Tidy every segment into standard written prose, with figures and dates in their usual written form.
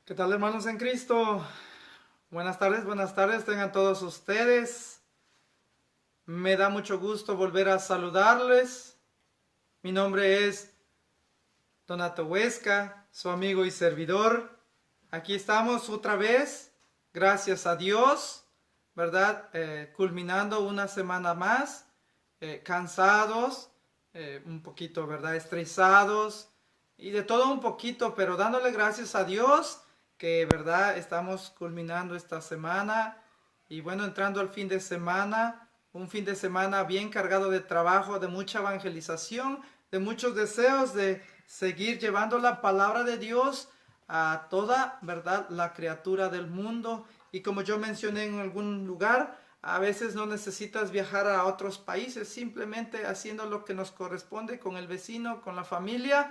¿Qué tal, hermanos en Cristo? Buenas tardes tengan todos ustedes. Me da mucho gusto volver a saludarles. Mi nombre es Donato Huesca, su amigo y servidor. Aquí estamos otra vez, gracias a Dios, ¿verdad? Culminando una semana más, cansados, un poquito, ¿verdad? Estresados y de todo un poquito, pero dándole gracias a Dios que, ¿verdad? Estamos culminando esta semana y bueno, entrando al fin de semana, un fin de semana bien cargado de trabajo, de mucha evangelización, de muchos deseos de seguir llevando la palabra de Dios a toda, ¿verdad?, la criatura del mundo. Y como yo mencioné en algún lugar, a veces no necesitas viajar a otros países, simplemente haciendo lo que nos corresponde con el vecino, con la familia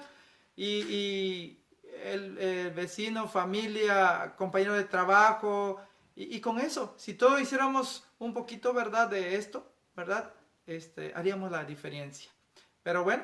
y el vecino, familia, compañero de trabajo. Y con eso, si todos hiciéramos un poquito, ¿verdad?, de esto, ¿verdad? Haríamos la diferencia. Pero bueno,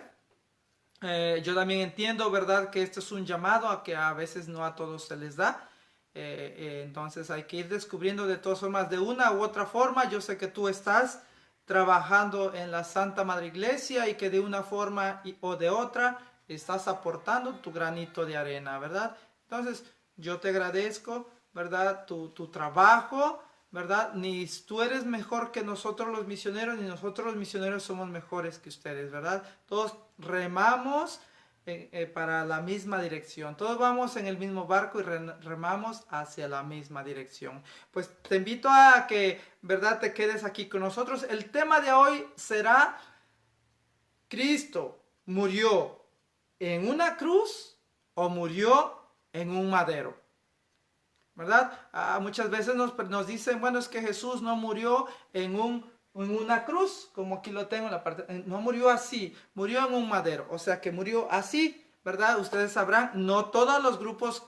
yo también entiendo, ¿verdad?, que esto es un llamado a que a veces no a todos se les da. Entonces hay que ir descubriendo de todas formas, de una u otra forma. Yo sé que tú estás trabajando en la Santa Madre Iglesia y que de una forma o de otra estás aportando tu granito de arena, ¿verdad? Entonces yo te agradezco, ¿verdad?, tu trabajo, ¿verdad? Ni tú eres mejor que nosotros los misioneros, ni nosotros los misioneros somos mejores que ustedes, ¿verdad? Todos remamos para la misma dirección. Todos vamos en el mismo barco y remamos hacia la misma dirección. Pues te invito a que, ¿verdad?, te quedes aquí con nosotros. El tema de hoy será: ¿Cristo murió en una cruz o murió en un madero? ¿Verdad? Muchas veces nos dicen, bueno, es que Jesús no murió en una cruz, como aquí lo tengo en la parte, no murió así, murió en un madero, o sea que murió así, ¿verdad? Ustedes sabrán, no todos los grupos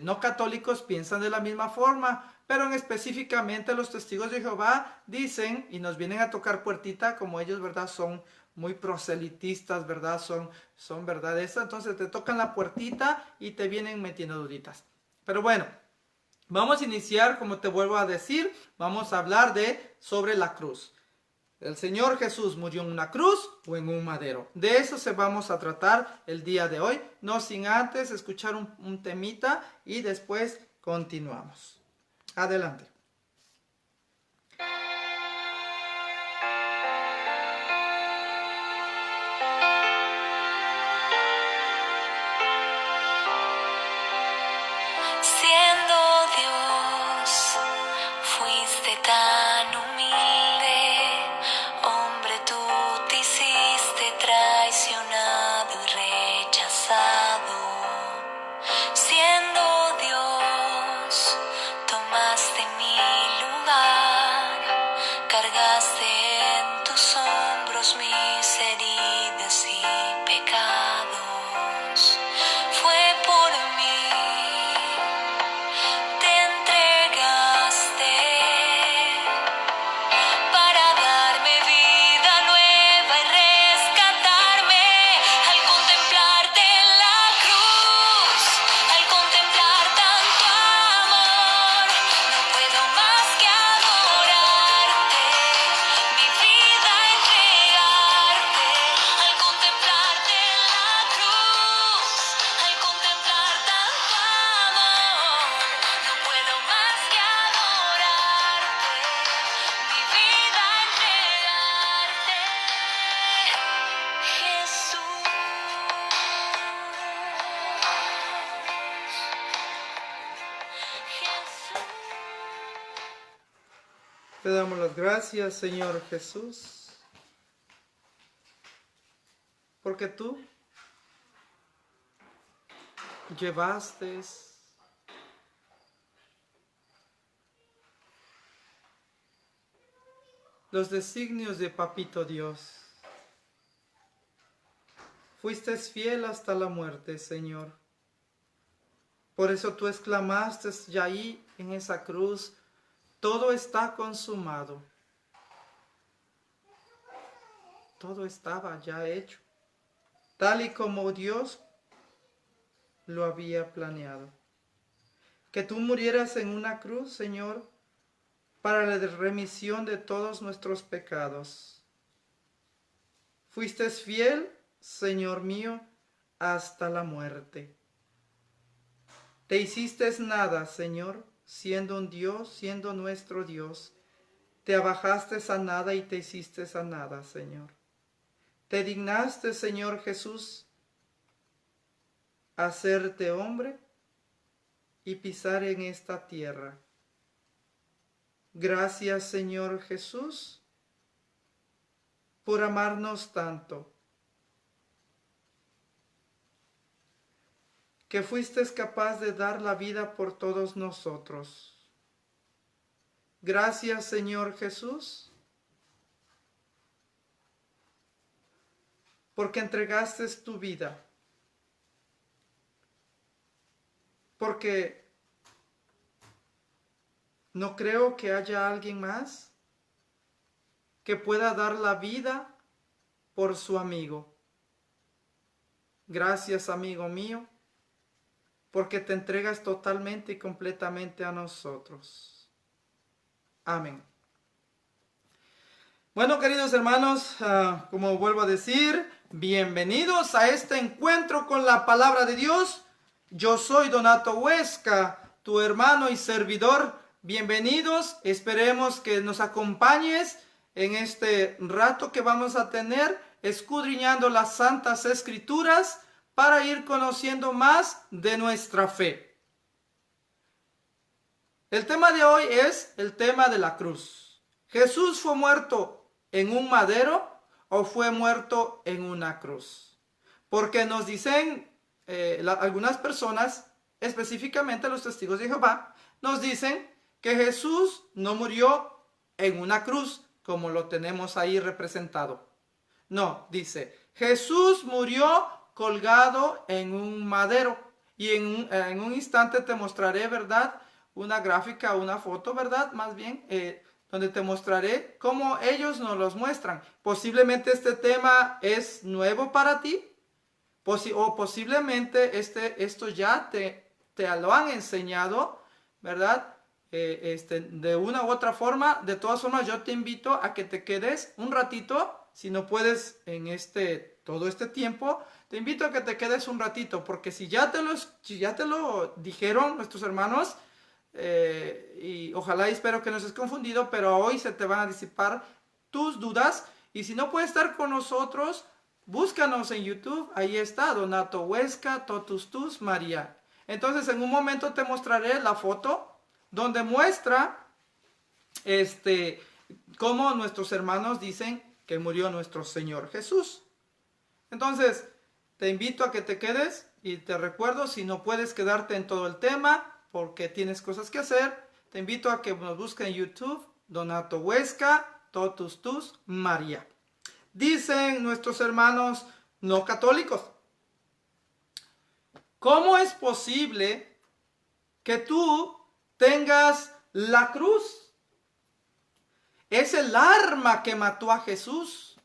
no católicos piensan de la misma forma, pero en específicamente los testigos de Jehová dicen y nos vienen a tocar puertita, como ellos, ¿verdad? Son muy proselitistas, ¿verdad? Son ¿verdad? Eso, entonces te tocan la puertita y te vienen metiendo duditas. Pero bueno, vamos a iniciar, como te vuelvo a decir, vamos a hablar de sobre la cruz. ¿El Señor Jesús murió en una cruz o en un madero? De eso se vamos a tratar el día de hoy, no sin antes escuchar un temita y después continuamos. Adelante. Siendo Dios, fuiste tan humilde, hombre, tú te hiciste traicionado y rechazado. Siendo Dios, tomaste mi lugar, cargaste en tus hombros mis heridas y pecados. Fue por mí. Te entregaste para darme vida nueva y rescatarme. Al contemplarte en la cruz, al contemplar tanto amor, no puedo más que adorarte, mi vida entregarte. Al contemplarte en la cruz, al contemplar tanto amor, no puedo más que adorarte, mi vida entregarte, Jesús. Jesús. Te damos las gracias, Señor Jesús, porque tú llevaste los designios de Papito Dios. Fuiste fiel hasta la muerte, Señor. Por eso tú exclamaste ya ahí en esa cruz: todo está consumado. Todo estaba ya hecho, tal y como Dios lo había planeado. que tú murieras en una cruz, Señor, para la remisión de todos nuestros pecados. Fuiste fiel, Señor mío, hasta la muerte. Te hiciste nada, Señor, siendo un Dios, siendo nuestro Dios. Te abajaste a nada y te hiciste a nada, Señor. Te dignaste, Señor Jesús, hacerte hombre y pisar en esta tierra. Gracias, Señor Jesús, por amarnos tanto, que fuiste capaz de dar la vida por todos nosotros. Gracias, Señor Jesús, porque entregaste tu vida, porque no creo que haya alguien más que pueda dar la vida por su amigo. Gracias, amigo mío, porque te entregas totalmente y completamente a nosotros. Amén. Bueno, queridos hermanos, como vuelvo a decir, bienvenidos a este encuentro con la palabra de Dios. Yo soy Donato Huesca, tu hermano y servidor. Bienvenidos, esperemos que nos acompañes en este rato que vamos a tener escudriñando las Santas Escrituras para ir conociendo más de nuestra fe. El tema de hoy es el tema de la cruz. ¿Jesús fue muerto en un madero o fue muerto en una cruz? Porque nos dicen algunas personas, específicamente los testigos de Jehová, nos dicen que Jesús no murió en una cruz, como lo tenemos ahí representado. No, dice, Jesús murió colgado en un madero. Y en un instante te mostraré, ¿verdad? Una gráfica, una foto, ¿verdad? Más bien, donde te mostraré cómo ellos nos los muestran. Posiblemente este tema es nuevo para ti, o posiblemente esto ya te lo han enseñado, ¿verdad? De una u otra forma. De todas formas, yo te invito a que te quedes un ratito, si no puedes en todo este tiempo, te invito a que te quedes un ratito, porque si ya te lo dijeron nuestros hermanos, y ojalá y espero que no estés confundido, pero hoy se te van a disipar tus dudas. Y si no puedes estar con nosotros, búscanos en YouTube, ahí está, Donato Huesca, Totus Tus María. Entonces en un momento te mostraré la foto donde muestra cómo nuestros hermanos dicen que murió nuestro Señor Jesús. Entonces te invito a que te quedes y te recuerdo, si no puedes quedarte en todo el tema porque tienes cosas que hacer, te invito a que nos busques en YouTube, Donato Huesca, Totus Tus María. Dicen nuestros hermanos no católicos, ¿cómo es posible que tú tengas la cruz? Es el arma que mató a Jesús.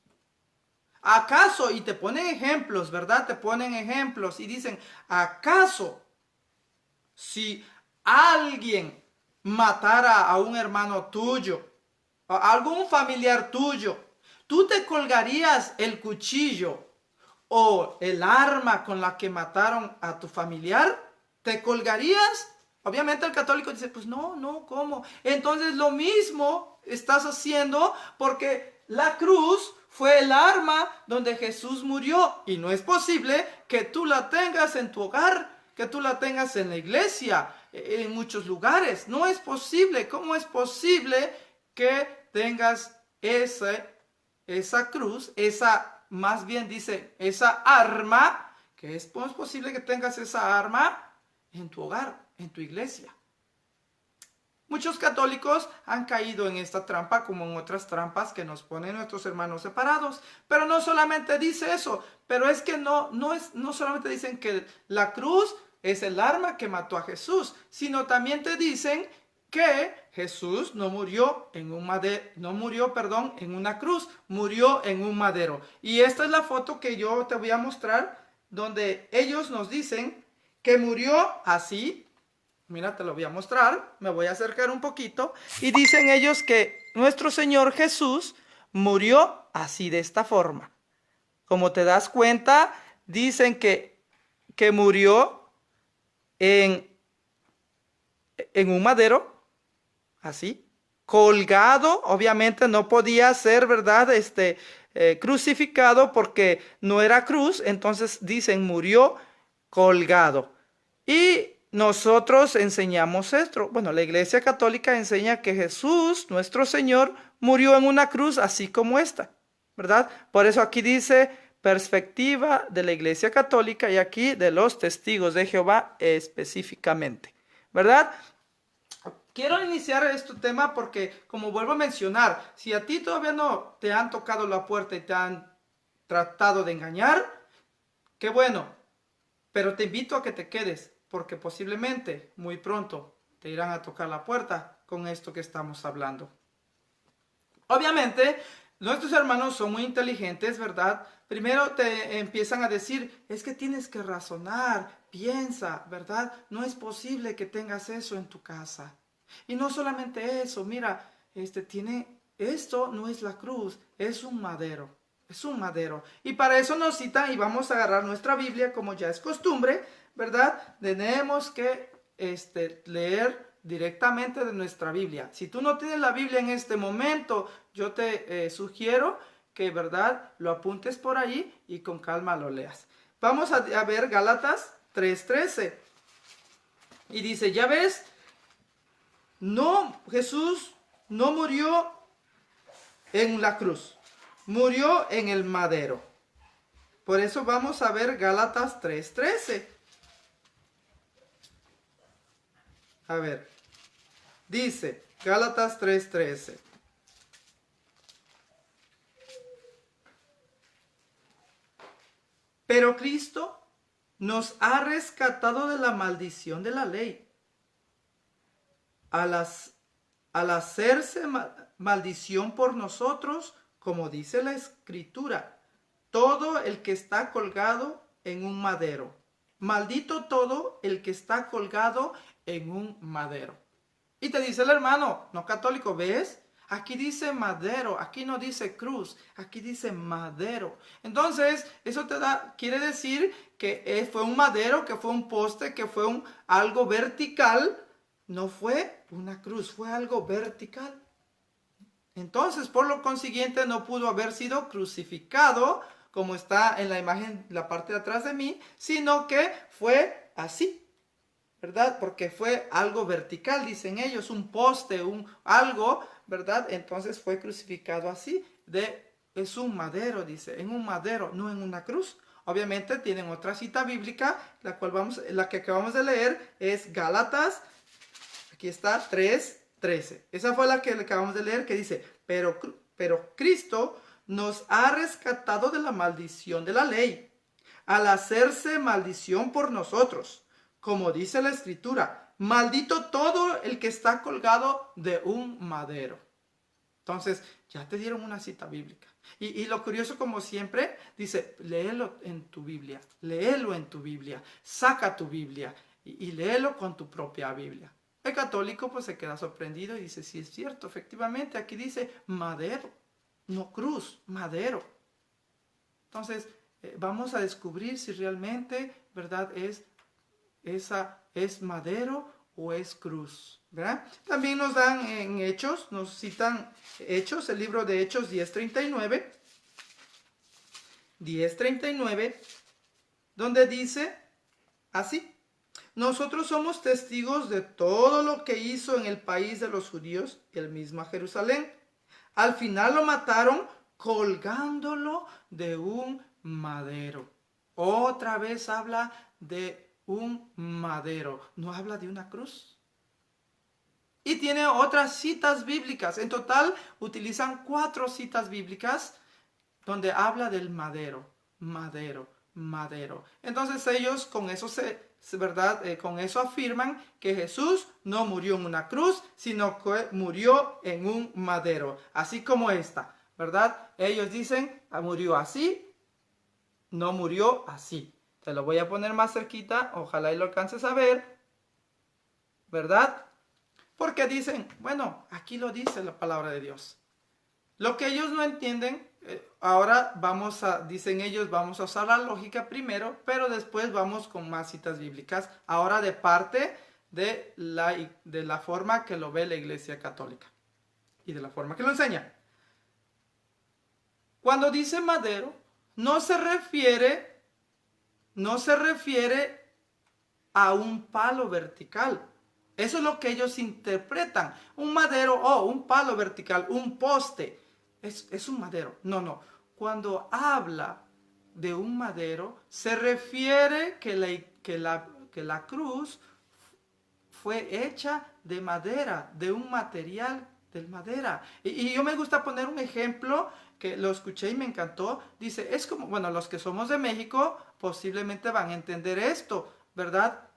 ¿Acaso? Y te ponen ejemplos, ¿verdad? Te ponen ejemplos y dicen, ¿acaso si alguien matara a un hermano tuyo, a algún familiar tuyo, tú te colgarías el cuchillo o el arma con la que mataron a tu familiar? ¿Te colgarías? Obviamente el católico dice, pues no, ¿cómo? Entonces lo mismo estás haciendo, porque la cruz fue el arma donde Jesús murió. Y no es posible que tú la tengas en tu hogar, que tú la tengas en la iglesia, en muchos lugares. No es posible. ¿Cómo es posible que tengas esa cruz, más bien dice, esa arma, que es posible que tengas esa arma en tu hogar, en tu iglesia? Muchos católicos han caído en esta trampa, como en otras trampas que nos ponen nuestros hermanos separados. Pero no solamente dice eso, pero es que no solamente dicen que la cruz es el arma que mató a Jesús, sino también te dicen que Jesús no murió en una cruz, murió en un madero. Y esta es la foto que yo te voy a mostrar, donde ellos nos dicen que murió así, Mira, te lo voy a mostrar, me voy a acercar un poquito. Y dicen ellos que nuestro Señor Jesús murió así, de esta forma. Como te das cuenta, dicen que murió en, en un madero, así, colgado. Obviamente no podía ser, ¿verdad? Crucificado porque no era cruz. Entonces dicen murió colgado. Y nosotros enseñamos esto. Bueno, la Iglesia Católica enseña que Jesús, nuestro Señor, murió en una cruz así como esta, ¿verdad? Por eso aquí dice perspectiva de la Iglesia Católica y aquí de los testigos de Jehová específicamente, ¿verdad? Quiero iniciar este tema porque, como vuelvo a mencionar, si a ti todavía no te han tocado la puerta y te han tratado de engañar, qué bueno, pero te invito a que te quedes, porque posiblemente muy pronto te irán a tocar la puerta con esto que estamos hablando. Obviamente, nuestros hermanos son muy inteligentes, ¿verdad? Primero te empiezan a decir, es que tienes que razonar, piensa, ¿verdad? No es posible que tengas eso en tu casa. Y no solamente eso, mira, esto no es la cruz, es un madero. Es un madero. Y para eso nos citan, y vamos a agarrar nuestra Biblia, como ya es costumbre, ¿verdad? Tenemos que leer directamente de nuestra Biblia. Si tú no tienes la Biblia en este momento, yo te sugiero que, ¿verdad?, lo apuntes por ahí y con calma lo leas. Vamos a ver Gálatas 3:13. Y dice, ya ves, no, Jesús no murió en la cruz, murió en el madero. Por eso vamos a ver Gálatas 3:13. A ver, dice Gálatas 3:13. Pero Cristo nos ha rescatado de la maldición de la ley. Al hacerse maldición por nosotros, como dice la Escritura, todo el que está colgado en un madero. Maldito todo el que está colgado en un madero. Y te dice el hermano no católico, ¿ves? Aquí dice madero, aquí no dice cruz, aquí dice madero. Entonces, eso quiere decir que fue un madero, que fue un poste, que fue algo vertical. No fue una cruz, fue algo vertical. Entonces, por lo consiguiente, no pudo haber sido crucificado, como está en la imagen, la parte de atrás de mí, sino que fue así, ¿verdad? Porque fue algo vertical, dicen ellos, un poste, algo, ¿verdad? Entonces fue crucificado así, es un madero, dice, en un madero, no en una cruz. Obviamente tienen otra cita bíblica, la que acabamos de leer es Gálatas, aquí está, 3:13. Esa fue la que acabamos de leer, que dice, pero Cristo nos ha rescatado de la maldición de la ley, al hacerse maldición por nosotros. Como dice la Escritura, maldito todo el que está colgado de un madero. Entonces, ya te dieron una cita bíblica. Y lo curioso, como siempre, dice, léelo en tu Biblia, saca tu Biblia y léelo con tu propia Biblia. El católico pues se queda sorprendido y dice, sí es cierto, efectivamente, aquí dice madero, no cruz, madero. Entonces, vamos a descubrir si realmente, ¿verdad?, esa es madero o es cruz, ¿verdad? También nos dan en Hechos, nos citan Hechos, el libro de Hechos 10:39, donde dice así: nosotros somos testigos de todo lo que hizo en el país de los judíos, el mismo Jerusalén. Al final lo mataron colgándolo de un madero. Otra vez habla de un madero, no habla de una cruz. Y tiene otras citas bíblicas. En total utilizan 4 citas bíblicas donde habla del madero. Entonces ellos con eso con eso afirman que Jesús no murió en una cruz, sino que murió en un madero, así como esta, ¿verdad? Ellos dicen, murió así, no murió así. Te lo voy a poner más cerquita, ojalá y lo alcances a ver. ¿verdad? Porque dicen, bueno, aquí lo dice la palabra de Dios. Lo que ellos no entienden, ahora dicen ellos, vamos a usar la lógica primero, pero después vamos con más citas bíblicas, ahora de parte de la forma que lo ve la Iglesia Católica y de la forma que lo enseña. Cuando dice madero, no se refiere a un palo vertical. Eso es lo que ellos interpretan. Un madero, un palo vertical, un poste. Es un madero. No. Cuando habla de un madero, se refiere que la cruz fue hecha de madera, de un material de madera. Y yo me gusta poner un ejemplo que lo escuché y me encantó. Dice, es como, bueno, los que somos de México posiblemente van a entender esto, ¿verdad?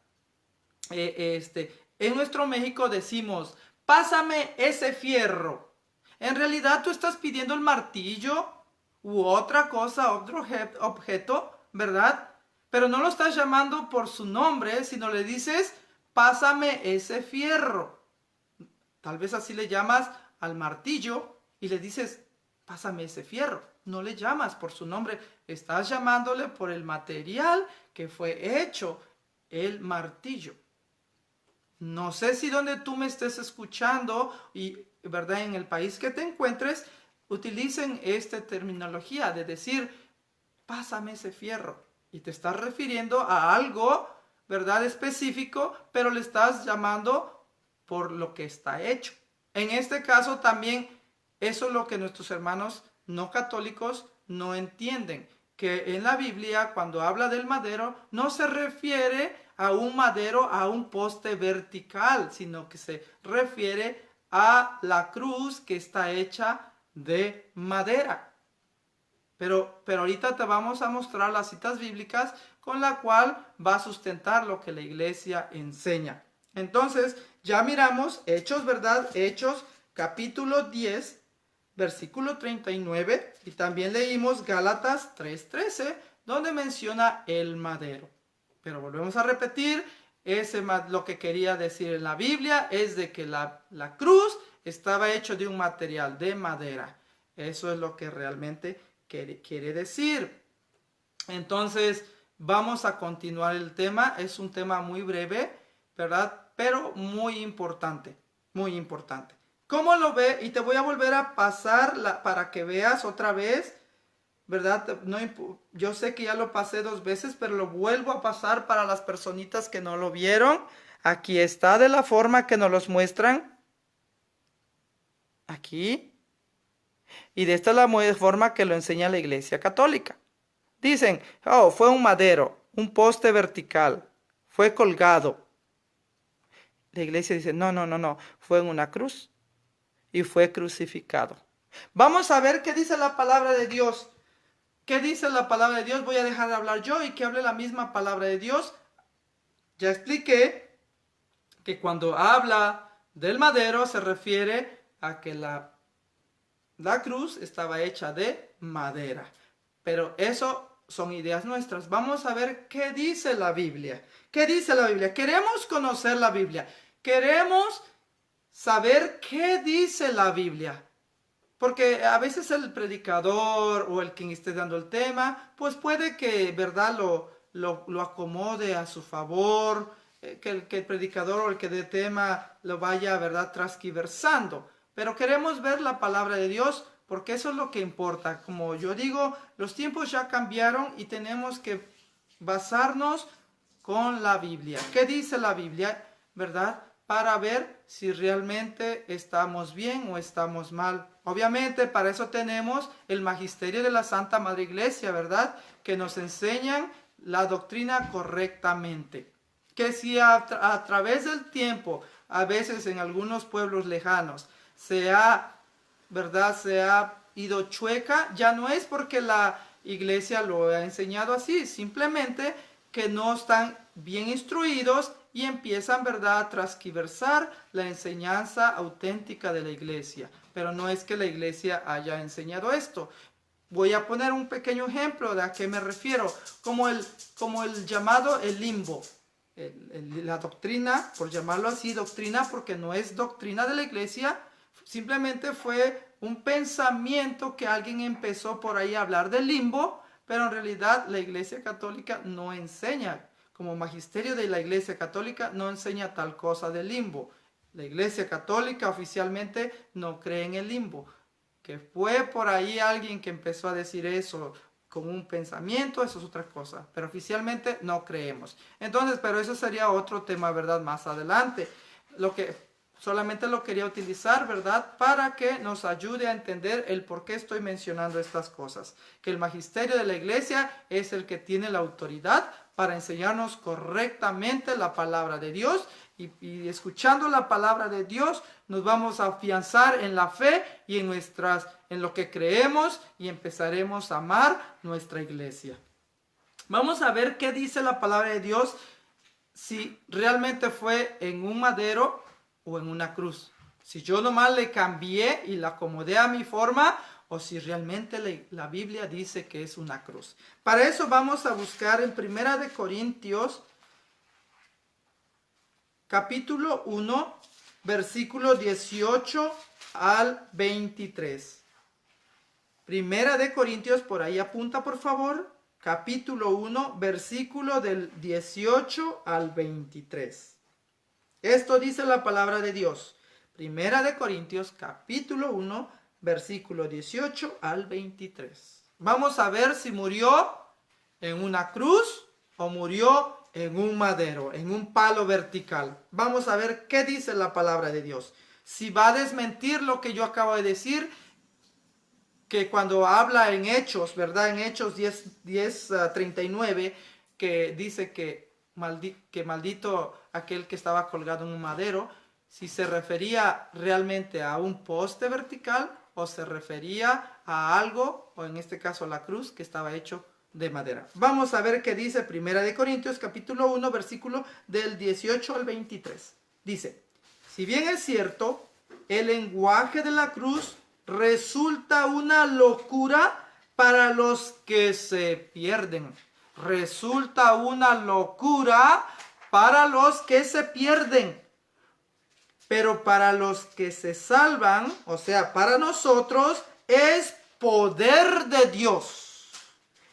En nuestro México decimos, pásame ese fierro. En realidad tú estás pidiendo el martillo u otra cosa, otro objeto, ¿verdad? Pero no lo estás llamando por su nombre, sino le dices, pásame ese fierro. Tal vez así le llamas al martillo y le dices, pásame ese fierro. No le llamas por su nombre, estás llamándole por el material que fue hecho, el martillo. No sé si donde tú me estés escuchando y, ¿verdad?, en el país que te encuentres, utilicen esta terminología de decir, pásame ese fierro. Y te estás refiriendo a algo, ¿verdad?, específico, pero le estás llamando por lo que está hecho. En este caso también, eso es lo que nuestros hermanos no católicos no entienden. Que en la Biblia, cuando habla del madero, no se refiere a un madero, a un poste vertical, sino que se refiere a la cruz que está hecha de madera. Pero ahorita te vamos a mostrar las citas bíblicas con la cual va a sustentar lo que la iglesia enseña. Entonces, ya miramos Hechos, ¿verdad? Hechos capítulo 10, versículo 39, y también leímos Gálatas 3:13, donde menciona el madero. Pero volvemos a repetir, lo que quería decir en la Biblia es de que la cruz estaba hecho de un material, de madera. Eso es lo que realmente quiere decir. Entonces, vamos a continuar el tema. Es un tema muy breve, ¿verdad? Pero muy importante, muy importante. ¿Cómo lo ve? Y te voy a volver a pasar para que veas otra vez, ¿verdad? Yo sé que ya lo pasé 2 veces, pero lo vuelvo a pasar para las personitas que no lo vieron. Aquí está de la forma que nos los muestran. Aquí. Y de esta es la forma que lo enseña la Iglesia Católica. Dicen, fue un madero, un poste vertical, fue colgado. La Iglesia dice, no, fue en una cruz y fue crucificado. Vamos a ver qué dice la palabra de Dios. ¿Qué dice la palabra de Dios? Voy a dejar de hablar yo y que hable la misma palabra de Dios. Ya expliqué que cuando habla del madero se refiere a que la cruz estaba hecha de madera. Pero eso son ideas nuestras. Vamos a ver qué dice la Biblia. ¿Qué dice la Biblia? Queremos conocer la Biblia. Queremos saber qué dice la Biblia. Porque a veces el predicador o el quien esté dando el tema, pues puede que, ¿verdad?, lo acomode a su favor, que el predicador o el que dé tema lo vaya, ¿verdad?, transquiversando. Pero queremos ver la palabra de Dios porque eso es lo que importa. Como yo digo, los tiempos ya cambiaron y tenemos que basarnos con la Biblia. ¿Qué dice la Biblia, verdad?, para ver si realmente estamos bien o estamos mal. Obviamente para eso tenemos el magisterio de la Santa Madre Iglesia, ¿verdad?, que nos enseñan la doctrina correctamente. Que si a través del tiempo, a veces en algunos pueblos lejanos, se ha ido chueca, ya no es porque la Iglesia lo ha enseñado así, simplemente que no están bien instruidos y empiezan, ¿verdad?, a transquiversar la enseñanza auténtica de la Iglesia. Pero no es que la Iglesia haya enseñado esto. Voy a poner un pequeño ejemplo de a qué me refiero, como el llamado el limbo. la doctrina, por llamarlo así, doctrina, porque no es doctrina de la iglesia, simplemente fue un pensamiento que alguien empezó por ahí a hablar del limbo, pero en realidad la iglesia católica no enseña, como magisterio de la iglesia católica no enseña tal cosa del limbo. La iglesia católica oficialmente no cree en el limbo. Que fue por ahí alguien que empezó a decir eso con un pensamiento, eso es otra cosa, pero oficialmente no creemos. Entonces, pero eso sería otro tema, ¿verdad? Más adelante. Solamente lo quería utilizar, ¿verdad? Para que nos ayude a entender el por qué estoy mencionando estas cosas. Que el magisterio de la iglesia es el que tiene la autoridad para enseñarnos correctamente la palabra de Dios. Y escuchando la palabra de Dios nos vamos a afianzar en la fe y en lo que creemos y empezaremos a amar nuestra iglesia. Vamos a ver qué dice la palabra de Dios, si realmente fue en un madero o en una cruz. Si yo nomás le cambié y la acomodé a mi forma, o si realmente la Biblia dice que es una cruz. Para eso vamos a buscar en 1 Corintios capítulo 1, versículo 18 al 23. 1 Corintios, por ahí apunta por favor, capítulo 1, versículo del 18 al 23. Esto dice la palabra de Dios. 1 Corintios, capítulo 1, versículo 18 al 23. Vamos a ver si murió en una cruz o murió en un madero, en un palo vertical. Vamos a ver qué dice la palabra de Dios. Si va a desmentir lo que yo acabo de decir, que cuando habla en Hechos, ¿verdad? En Hechos 10:39, que dice que maldito aquel que estaba colgado en un madero, si se refería realmente a un poste vertical o se refería a algo, o en este caso la cruz, que estaba hecho de madera. Vamos a ver qué dice 1 Corintios capítulo 1, versículo del 18 al 23. Dice: si bien es cierto, el lenguaje de la cruz resulta una locura para los que se pierden. Resulta una locura para los que se pierden. Pero para los que se salvan, o sea, para nosotros, es poder de Dios.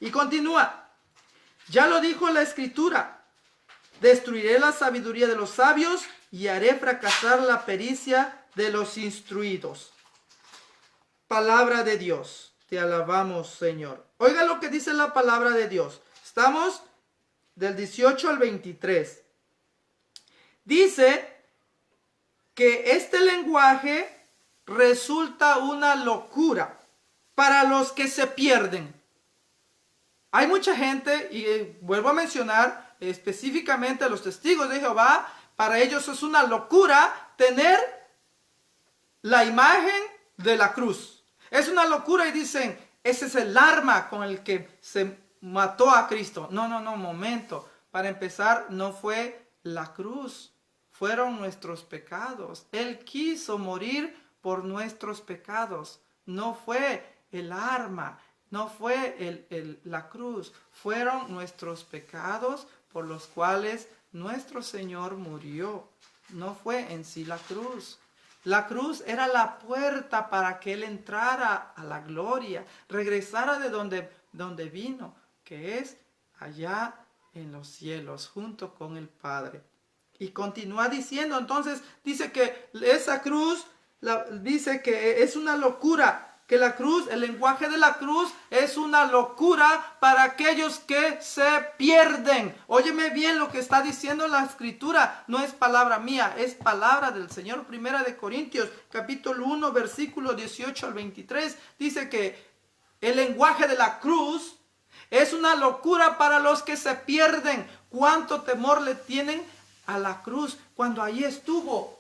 Y continúa. Ya lo dijo la Escritura: destruiré la sabiduría de los sabios y haré fracasar la pericia de los instruidos. Palabra de Dios. Te alabamos, Señor. Oiga lo que dice la palabra de Dios. Estamos del 18 al 23. Dice que este lenguaje resulta una locura para los que se pierden. Hay mucha gente, y vuelvo a mencionar específicamente a los testigos de Jehová, para ellos es una locura tener la imagen de la cruz. Es una locura y dicen, ese es el arma con el que se mató a Cristo. No, momento. Para empezar, no fue la cruz, fueron nuestros pecados. Él quiso morir por nuestros pecados. No fue el arma. No fue la cruz, fueron nuestros pecados por los cuales nuestro Señor murió. No fue en sí la cruz. La cruz era la puerta para que Él entrara a la gloria, regresara de donde vino, que es allá en los cielos, junto con el Padre. Y continúa diciendo, entonces, dice que esa cruz, dice que es una locura. Que la cruz, el lenguaje de la cruz es una locura para aquellos que se pierden. Óyeme bien lo que está diciendo la Escritura. No es palabra mía, es palabra del Señor. 1 Corintios, capítulo 1, versículo 18 al 23. Dice que el lenguaje de la cruz es una locura para los que se pierden. ¿Cuánto temor le tienen a la cruz cuando ahí estuvo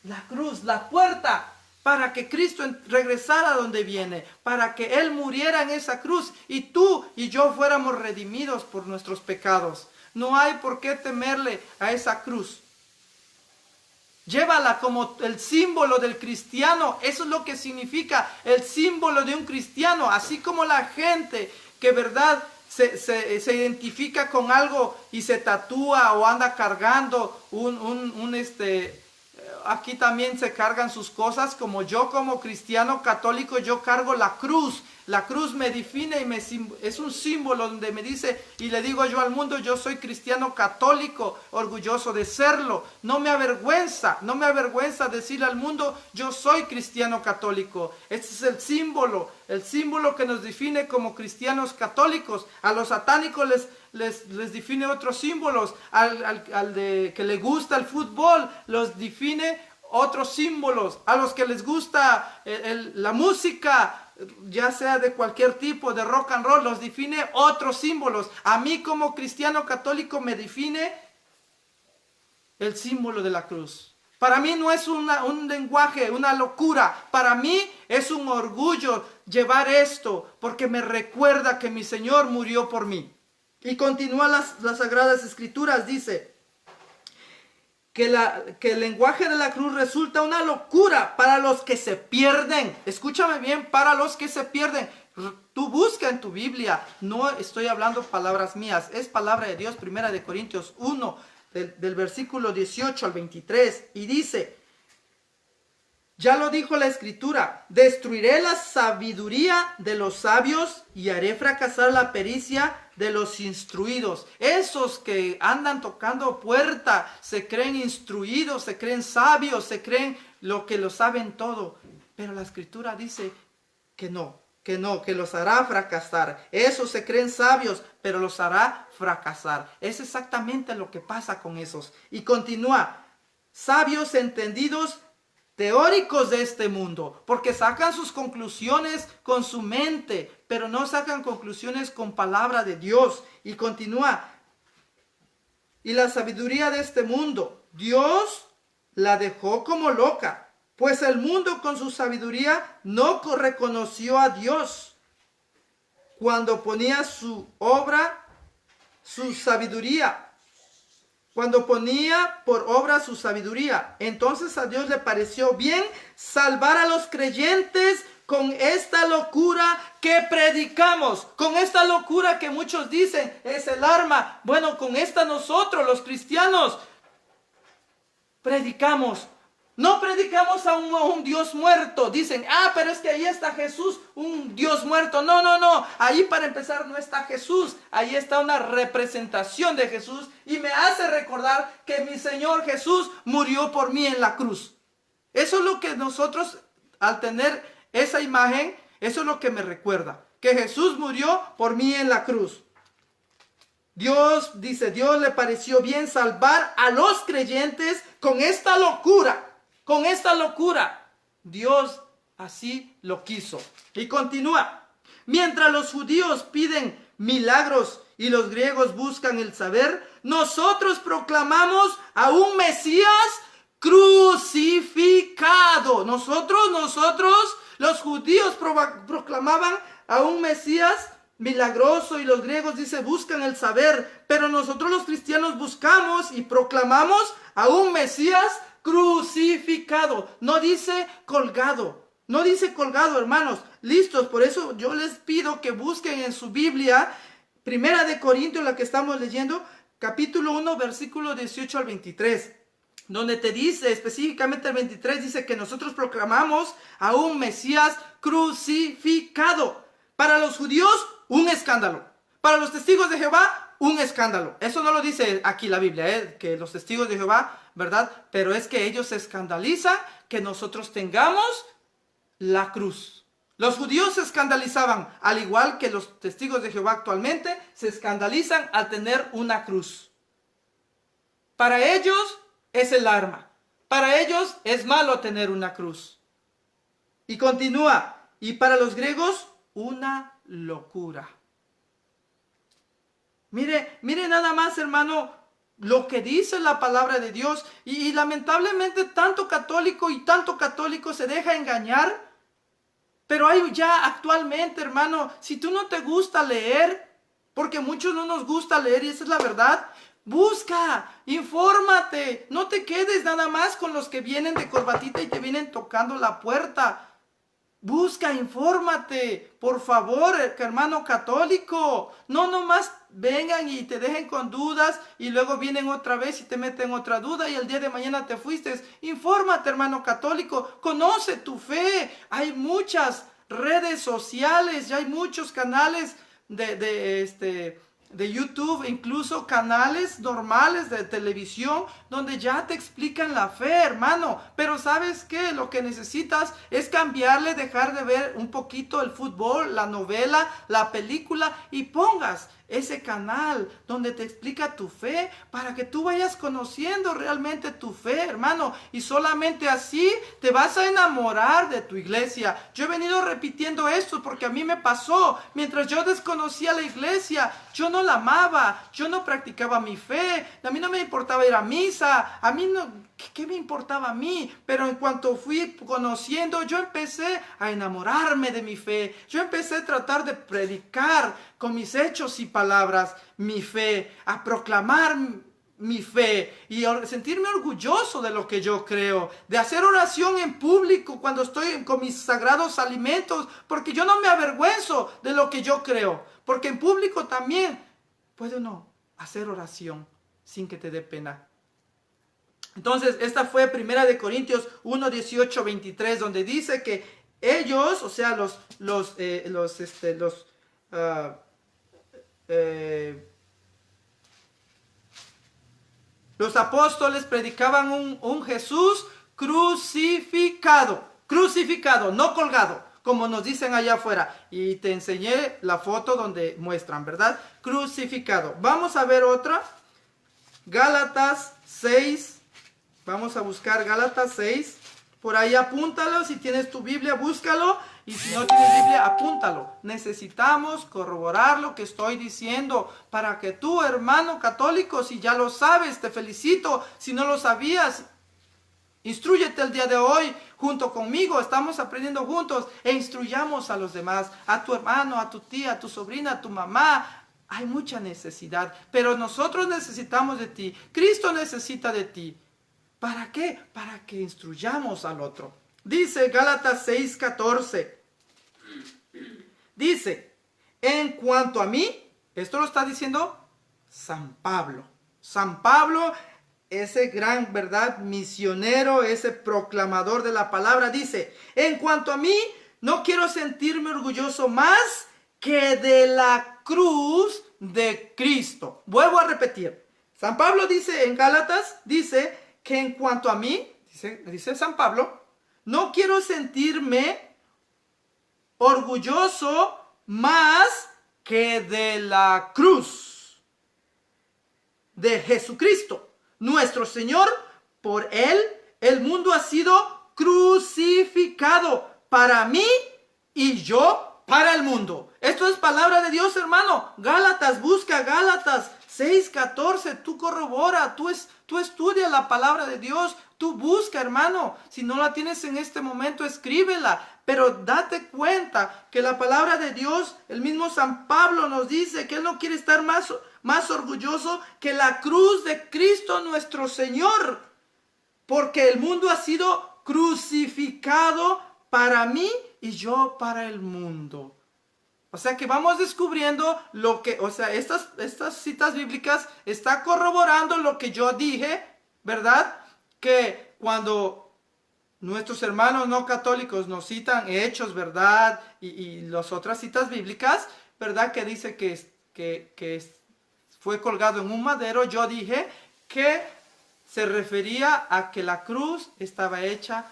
la cruz, la puerta? Para que Cristo regresara a donde viene, para que Él muriera en esa cruz y tú y yo fuéramos redimidos por nuestros pecados. No hay por qué temerle a esa cruz. Llévala como el símbolo del cristiano. Eso es lo que significa el símbolo de un cristiano. Así como la gente que, verdad, se identifica con algo y se tatúa o anda cargando aquí también se cargan sus cosas, como yo como cristiano católico, yo cargo la cruz. La cruz me define y es un símbolo donde me dice, y le digo yo al mundo, yo soy cristiano católico, orgulloso de serlo. No me avergüenza decirle al mundo, yo soy cristiano católico. Este es el símbolo que nos define como cristianos católicos. A los satánicos les define otros símbolos. Al de que le gusta el fútbol, los define otros símbolos. A los que les gusta la música, ya sea de cualquier tipo, de rock and roll, los define otros símbolos. A mí como cristiano católico me define el símbolo de la cruz. Para mí no es un lenguaje, una locura. Para mí es un orgullo llevar esto, porque me recuerda que mi Señor murió por mí. Y continúa las Sagradas Escrituras, dice que el lenguaje de la cruz resulta una locura para los que se pierden. Escúchame bien, para los que se pierden. Tú busca en tu Biblia, no estoy hablando palabras mías, es palabra de Dios, 1 Corintios 1, del versículo 18 al 23, y dice, ya lo dijo la Escritura, destruiré la sabiduría de los sabios y haré fracasar la pericia de los instruidos. Esos que andan tocando puerta, se creen instruidos, se creen sabios, se creen que lo saben todo. Pero la Escritura dice que que los hará fracasar. Esos se creen sabios, pero los hará fracasar. Es exactamente lo que pasa con esos. Y continúa, sabios entendidos, teóricos de este mundo, porque sacan sus conclusiones con su mente, pero no sacan conclusiones con palabra de Dios. Y continúa, y la sabiduría de este mundo, Dios la dejó como loca, pues el mundo con su sabiduría no reconoció a Dios cuando ponía por obra su sabiduría. Entonces a Dios le pareció bien salvar a los creyentes con esta locura que predicamos, con esta locura que muchos dicen es el arma. Bueno, con esta nosotros los cristianos predicamos. No predicamos a un Dios muerto. Dicen, pero es que ahí está Jesús, un Dios muerto. No. Ahí para empezar no está Jesús. Ahí está una representación de Jesús. Y me hace recordar que mi Señor Jesús murió por mí en la cruz. Eso es lo que nosotros, al tener esa imagen, eso es lo que me recuerda. Que Jesús murió por mí en la cruz. Dios le pareció bien salvar a los creyentes con esta locura. Con esta locura, Dios así lo quiso. Y continúa. Mientras los judíos piden milagros y los griegos buscan el saber, nosotros proclamamos a un Mesías crucificado. Nosotros, los judíos proclamaban a un Mesías milagroso y los griegos, buscan el saber. Pero nosotros los cristianos buscamos y proclamamos a un Mesías crucificado. No dice colgado, hermanos. Listos, por eso yo les pido que busquen en su Biblia, 1 Corintios, la que estamos leyendo, capítulo 1, versículo 18 al 23. Donde te dice, específicamente el 23, dice que nosotros proclamamos a un Mesías crucificado. Para los judíos, un escándalo. Para los testigos de Jehová, un escándalo. Eso no lo dice aquí la Biblia, que los testigos de Jehová, ¿verdad? Pero es que ellos se escandalizan que nosotros tengamos la cruz. Los judíos se escandalizaban, al igual que los testigos de Jehová actualmente se escandalizan al tener una cruz. Para ellos es el arma. Para ellos es malo tener una cruz. Y continúa, y para los griegos, una locura. Mire nada más, hermano, lo que dice la palabra de Dios. Y lamentablemente tanto católico se deja engañar. Pero hay ya actualmente, hermano, si tú no te gusta leer, porque muchos no nos gusta leer y esa es la verdad, busca, infórmate, no te quedes nada más con los que vienen de corbatita y te vienen tocando la puerta. Busca, infórmate, por favor, hermano católico. No nomás vengan y te dejen con dudas y luego vienen otra vez y te meten otra duda y el día de mañana te fuiste. Infórmate, hermano católico, conoce tu fe. Hay muchas redes sociales, ya hay muchos canales de YouTube, incluso canales normales de televisión donde ya te explican la fe, hermano. Pero ¿sabes qué? Lo que necesitas es cambiarle, dejar de ver un poquito el fútbol, la novela, la película y pongas ese canal donde te explica tu fe para que tú vayas conociendo realmente tu fe, hermano, y solamente así te vas a enamorar de tu iglesia. Yo he venido repitiendo esto porque a mí me pasó. Mientras yo desconocía la iglesia, yo no la amaba, yo no practicaba mi fe, a mí no me importaba ir a misa, a mí no... ¿Qué me importaba a mí? Pero en cuanto fui conociendo, yo empecé a enamorarme de mi fe. Yo empecé a tratar de predicar con mis hechos y palabras mi fe, a proclamar mi fe y sentirme orgulloso de lo que yo creo, de hacer oración en público cuando estoy con mis sagrados alimentos, porque yo no me avergüenzo de lo que yo creo, porque en público también puede uno hacer oración sin que te dé pena. Entonces, esta fue Primera de Corintios 1, 18, 23, donde dice que ellos, o sea, los apóstoles predicaban un Jesús crucificado, crucificado, no colgado, como nos dicen allá afuera. Y te enseñé la foto donde muestran, ¿verdad? Crucificado. Vamos a ver otra. Gálatas 6. Vamos a buscar Gálatas 6. Por ahí apúntalo. Si tienes tu Biblia, búscalo. Y si no tienes Biblia, apúntalo. Necesitamos corroborar lo que estoy diciendo para que tú, hermano católico, si ya lo sabes, te felicito. Si no lo sabías, instrúyete el día de hoy junto conmigo. Estamos aprendiendo juntos e instruyamos a los demás, a tu hermano, a tu tía, a tu sobrina, a tu mamá. Hay mucha necesidad, pero nosotros necesitamos de ti. Cristo necesita de ti. ¿Para qué? Para que instruyamos al otro. Dice Gálatas 6:14. Dice, en cuanto a mí, esto lo está diciendo San Pablo. San Pablo, ese gran, ¿verdad?, misionero, ese proclamador de la palabra, dice, en cuanto a mí, no quiero sentirme orgulloso más que de la cruz de Cristo. Vuelvo a repetir. San Pablo dice en Gálatas, dice que en cuanto a mí, dice San Pablo, no quiero sentirme orgulloso más que de la cruz de Jesucristo, nuestro Señor. Por Él, el mundo ha sido crucificado para mí y yo para el mundo. Esto es palabra de Dios, hermano. Gálatas, busca Gálatas 6:14, tú corrobora, tú estudia la palabra de Dios, tú busca, hermano. Si no la tienes en este momento, escríbela. Pero date cuenta que la palabra de Dios, el mismo San Pablo nos dice que Él no quiere estar más orgulloso que la cruz de Cristo nuestro Señor. Porque el mundo ha sido crucificado para mí y yo para el mundo. O sea que vamos descubriendo lo que, o sea, estas citas bíblicas están corroborando lo que yo dije, ¿verdad? Que cuando nuestros hermanos no católicos nos citan hechos, ¿verdad? Y las otras citas bíblicas, ¿verdad? Que dice que fue colgado en un madero, yo dije que se refería a que la cruz estaba hecha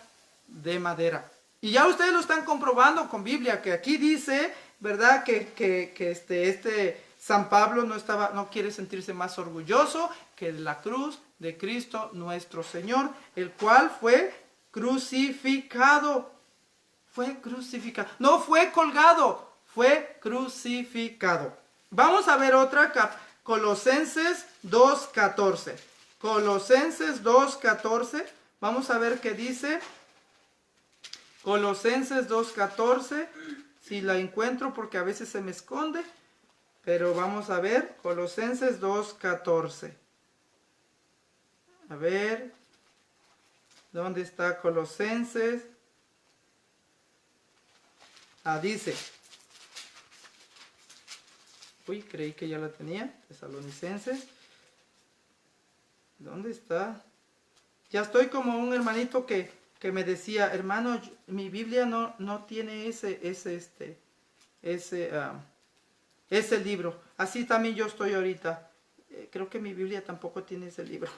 de madera. Y ya ustedes lo están comprobando con Biblia, que aquí dice, ¿verdad? Que este San Pablo no quiere sentirse más orgulloso que de la cruz de Cristo nuestro Señor, el cual fue crucificado. Fue crucificado. No fue colgado, fue crucificado. Vamos a ver otra, Colosenses 2:14. Colosenses 2:14. Vamos a ver qué dice. Colosenses 2:14. Si la encuentro, porque a veces se me esconde. Pero vamos a ver. Colosenses 2:14. A ver. ¿Dónde está Colosenses? Dice, creí que ya la tenía, Tesalonicenses. ¿Dónde está? Ya estoy como un hermanito que me decía, hermano, mi Biblia no tiene ese libro. Así también yo estoy ahorita. Creo que mi Biblia tampoco tiene ese libro.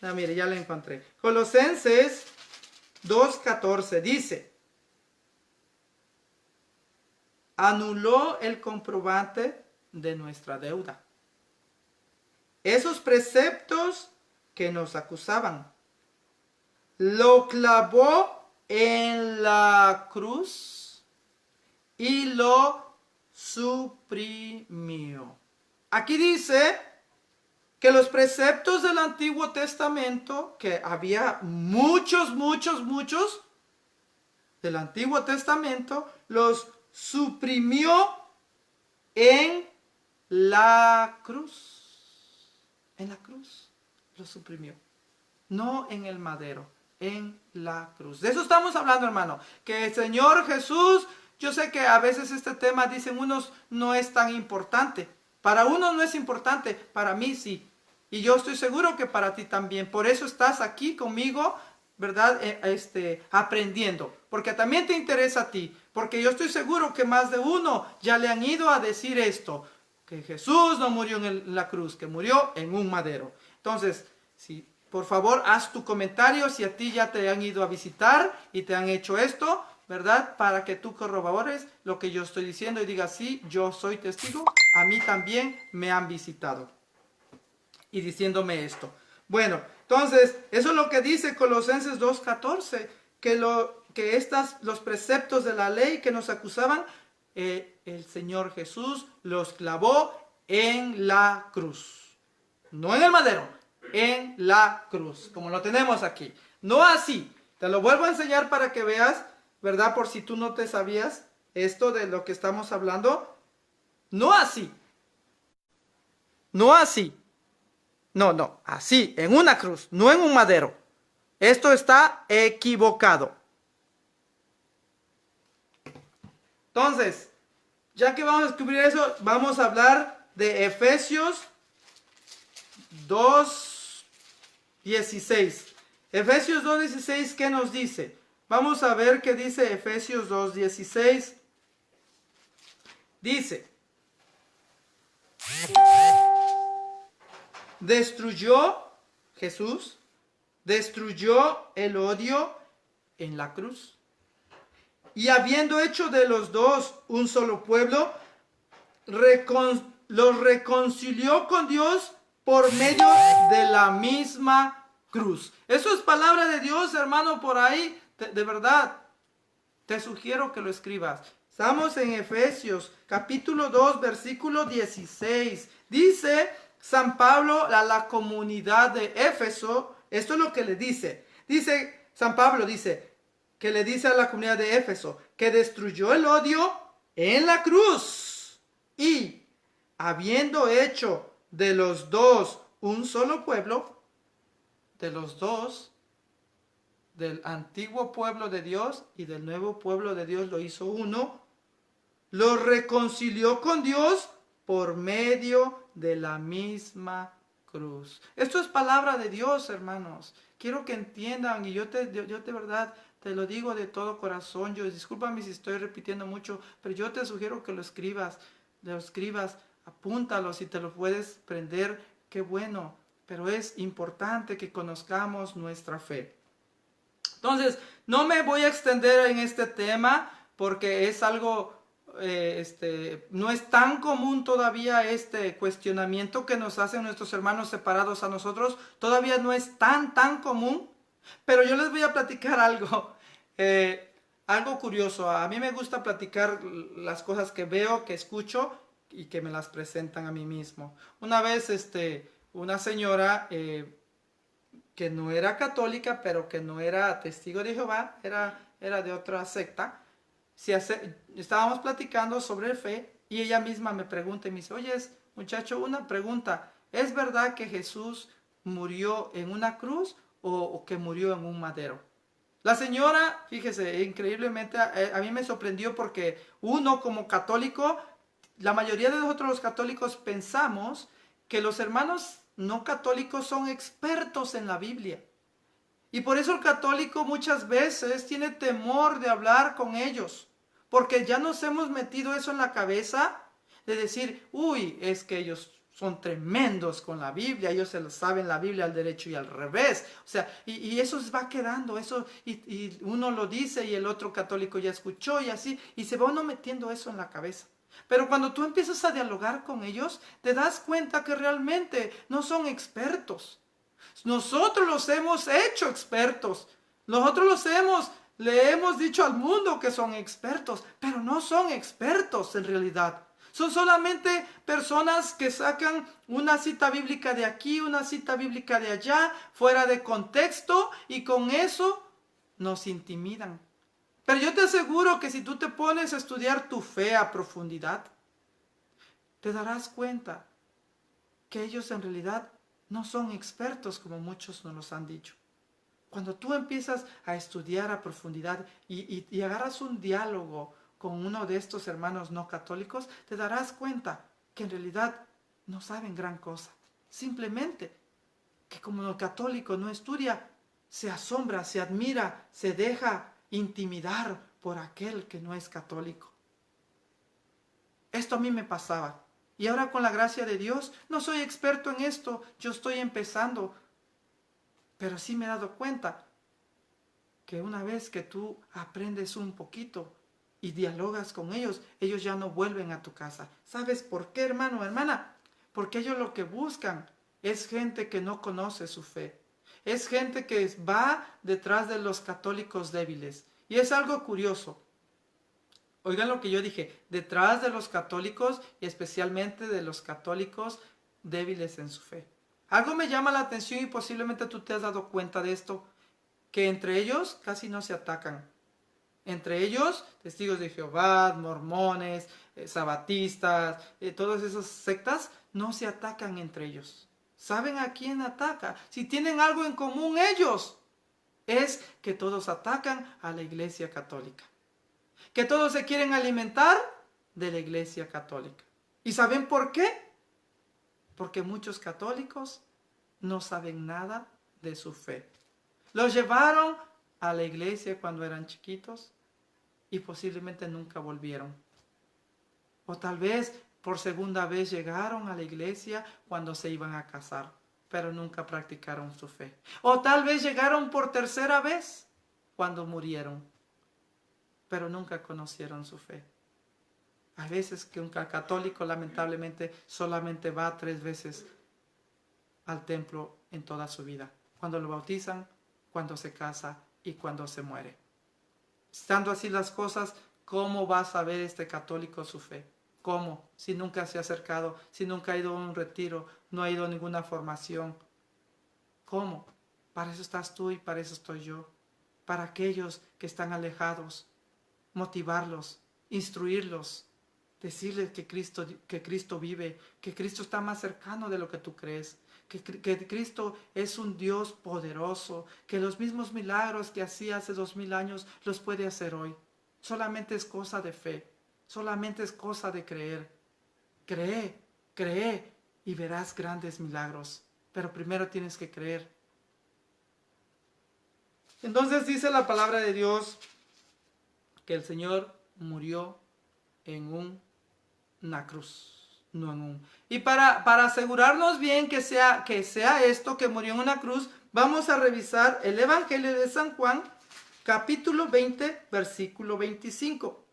No, mire, ya lo encontré. Colosenses 2:14 dice, anuló el comprobante de nuestra deuda. Esos preceptos que nos acusaban, lo clavó en la cruz y lo suprimió. Aquí dice que los preceptos del Antiguo Testamento, que había muchos del Antiguo Testamento, los suprimió en la cruz. En la cruz los suprimió. No en el madero, en la cruz. De eso estamos hablando, hermano. Que el Señor Jesús, yo sé que a veces este tema, dicen unos, no es tan importante. Para uno no es importante, para mí sí. Y yo estoy seguro que para ti también. Por eso estás aquí conmigo, ¿verdad? Aprendiendo. Porque también te interesa a ti. Porque yo estoy seguro que más de uno ya le han ido a decir esto. Que Jesús no murió en la cruz, que murió en un madero. Entonces, si por favor, haz tu comentario si a ti ya te han ido a visitar y te han hecho esto, ¿verdad? Para que tú corrobores lo que yo estoy diciendo y digas, sí, yo soy testigo, a mí también me han visitado. Y diciéndome esto. Bueno, entonces, eso es lo que dice Colosenses 2:14, que los preceptos de la ley que nos acusaban, el Señor Jesús los clavó en la cruz. No en el madero, en la cruz, como lo tenemos aquí. No así. Te lo vuelvo a enseñar para que veas, ¿verdad? Por si tú no te sabías esto de lo que estamos hablando. No así. No así. No, así, en una cruz, no en un madero. Esto está equivocado. Entonces, ya que vamos a descubrir eso, vamos a hablar de Efesios 2:16. Efesios 2:16, ¿qué nos dice? Vamos a ver qué dice Efesios 2:16. Dice, Jesús destruyó el odio en la cruz. Y habiendo hecho de los dos un solo pueblo, los reconcilió con Dios por medio de la misma cruz. Eso es palabra de Dios, hermano, por ahí. De verdad, te sugiero que lo escribas. Estamos en Efesios, capítulo 2, versículo 16. Dice San Pablo a la comunidad de Éfeso, esto es lo que le dice. San Pablo dice, que le dice a la comunidad de Éfeso, que destruyó el odio en la cruz. Y habiendo hecho de los dos un solo pueblo, de los dos, del antiguo pueblo de Dios y del nuevo pueblo de Dios lo hizo uno, lo reconcilió con Dios por medio de la misma cruz. Esto es palabra de Dios, hermanos. Quiero que entiendan, y yo de verdad te lo digo de todo corazón. Discúlpame si estoy repitiendo mucho, pero yo te sugiero que lo escribas, apúntalo si te lo puedes prender, qué bueno. Pero es importante que conozcamos nuestra fe. Entonces, no me voy a extender en este tema porque es algo, no es tan común todavía este cuestionamiento que nos hacen nuestros hermanos separados a nosotros. Todavía no es tan común, pero yo les voy a platicar algo, algo curioso. A mí me gusta platicar las cosas que veo, que escucho y que me las presentan a mí mismo. Una vez, una señora que no era católica, pero que no era testigo de Jehová, era de otra secta. Estábamos platicando sobre fe y ella misma me pregunta y me dice, oye, muchacho, una pregunta, ¿es verdad que Jesús murió en una cruz o que murió en un madero? La señora, fíjese, increíblemente a mí me sorprendió porque uno como católico, la mayoría de nosotros los católicos pensamos que los hermanos no católicos son expertos en la Biblia. Y por eso el católico muchas veces tiene temor de hablar con ellos, porque ya nos hemos metido eso en la cabeza de decir, uy, es que ellos son tremendos con la Biblia, ellos se lo saben la Biblia al derecho y al revés. O sea, y eso se va quedando, eso, y uno lo dice y el otro católico ya escuchó y así, y se va uno metiendo eso en la cabeza. Pero cuando tú empiezas a dialogar con ellos, te das cuenta que realmente no son expertos. Nosotros los hemos hecho expertos. Nosotros le hemos dicho al mundo que son expertos, pero no son expertos en realidad. Son solamente personas que sacan una cita bíblica de aquí, una cita bíblica de allá, fuera de contexto, y con eso nos intimidan. Pero yo te aseguro que si tú te pones a estudiar tu fe a profundidad, te darás cuenta que ellos en realidad no son expertos como muchos nos los han dicho. Cuando tú empiezas a estudiar a profundidad y agarras un diálogo con uno de estos hermanos no católicos, te darás cuenta que en realidad no saben gran cosa. Simplemente que como el católico no estudia, se asombra, se admira, se deja intimidar por aquel que no es católico. Esto a mí me pasaba. Y ahora con la gracia de Dios, no soy experto en esto, yo estoy empezando. Pero sí me he dado cuenta que una vez que tú aprendes un poquito y dialogas con ellos, ellos ya no vuelven a tu casa. ¿Sabes por qué, hermano, hermana? Porque ellos lo que buscan es gente que no conoce su fe. Es gente que va detrás de los católicos débiles. Y es algo curioso. Oigan lo que yo dije, detrás de los católicos y especialmente de los católicos débiles en su fe. Algo me llama la atención y posiblemente tú te has dado cuenta de esto, que entre ellos casi no se atacan. Entre ellos, testigos de Jehová, mormones, sabatistas, todas esas sectas, no se atacan entre ellos. ¿Saben a quién ataca? Si tienen algo en común ellos, es que todos atacan a la Iglesia Católica. Que todos se quieren alimentar de la Iglesia Católica. ¿Y saben por qué? Porque muchos católicos no saben nada de su fe. Los llevaron a la iglesia cuando eran chiquitos y posiblemente nunca volvieron. O tal vez por segunda vez llegaron a la iglesia cuando se iban a casar, pero nunca practicaron su fe. O tal vez llegaron por tercera vez cuando murieron, pero nunca conocieron su fe. Hay veces que un católico lamentablemente solamente va 3 veces al templo en toda su vida. Cuando lo bautizan, cuando se casa y cuando se muere. Estando así las cosas, ¿cómo va a saber este católico su fe? ¿Cómo? Si nunca se ha acercado, si nunca ha ido a un retiro, no ha ido a ninguna formación. ¿Cómo? Para eso estás tú y para eso estoy yo. Para aquellos que están alejados, motivarlos, instruirlos, decirles que Cristo vive, que Cristo está más cercano de lo que tú crees, que Cristo es un Dios poderoso, que los mismos milagros que hacía hace 2000 años los puede hacer hoy. Solamente es cosa de fe, solamente es cosa de creer. Cree y verás grandes milagros, pero primero tienes que creer. Entonces dice la palabra de Dios que el Señor murió en una cruz. No en un. Y para asegurarnos bien que sea esto, que murió en una cruz, vamos a revisar el Evangelio de San Juan, capítulo 20, versículo 25.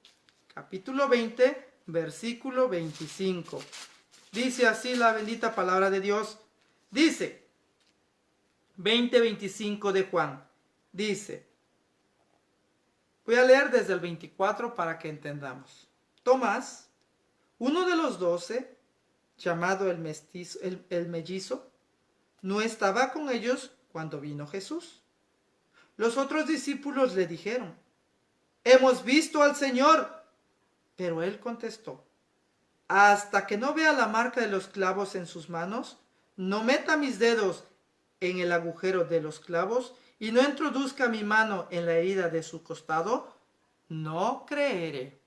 Capítulo 20, versículo 25. Dice así la bendita palabra de Dios. Dice, 20:25 de Juan. Dice, voy a leer desde el 24 para que entendamos. Tomás, uno de los 12, llamado el mellizo, no estaba con ellos cuando vino Jesús. Los otros discípulos le dijeron, hemos visto al Señor. Pero él contestó, hasta que no vea la marca de los clavos en sus manos, no meta mis dedos en el agujero de los clavos y no introduzca mi mano en la herida de su costado, no creeré.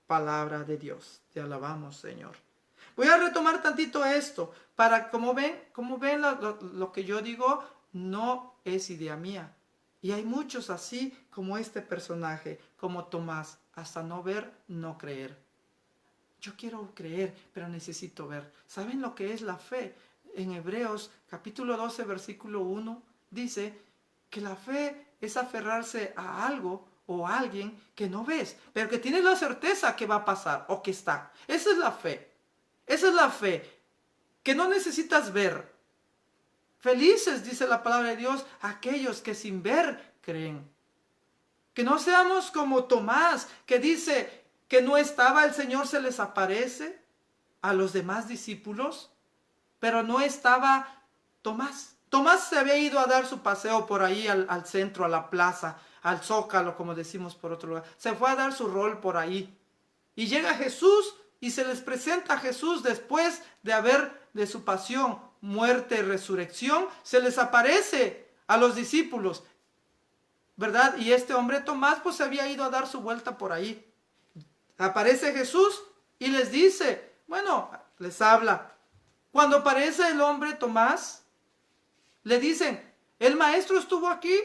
Palabra de Dios. Te alabamos, Señor. Voy a retomar tantito esto para, como ven lo que yo digo no es idea mía. Y hay muchos así como este personaje, como Tomás, hasta no ver, no creer. Yo quiero creer, pero necesito ver. ¿Saben lo que es la fe? En Hebreos capítulo 12, versículo 1, dice que la fe es aferrarse a algo o a alguien que no ves, pero que tienes la certeza que va a pasar o que está. Esa es la fe. Esa es la fe, que no necesitas ver. Felices, dice la palabra de Dios, aquellos que sin ver creen. Que no seamos como Tomás, que dice que no estaba, el Señor se les aparece a los demás discípulos, pero no estaba Tomás. Tomás se había ido a dar su paseo por ahí al centro, a la plaza, al Zócalo, como decimos por otro lugar. Se fue a dar su rol por ahí. Y llega Jesús y se les presenta a Jesús después de su pasión, muerte y resurrección. Se les aparece a los discípulos, ¿verdad? Y este hombre Tomás pues se había ido a dar su vuelta por ahí. Aparece Jesús y les dice, bueno, les habla. Cuando aparece el hombre Tomás, le dicen, el maestro estuvo aquí,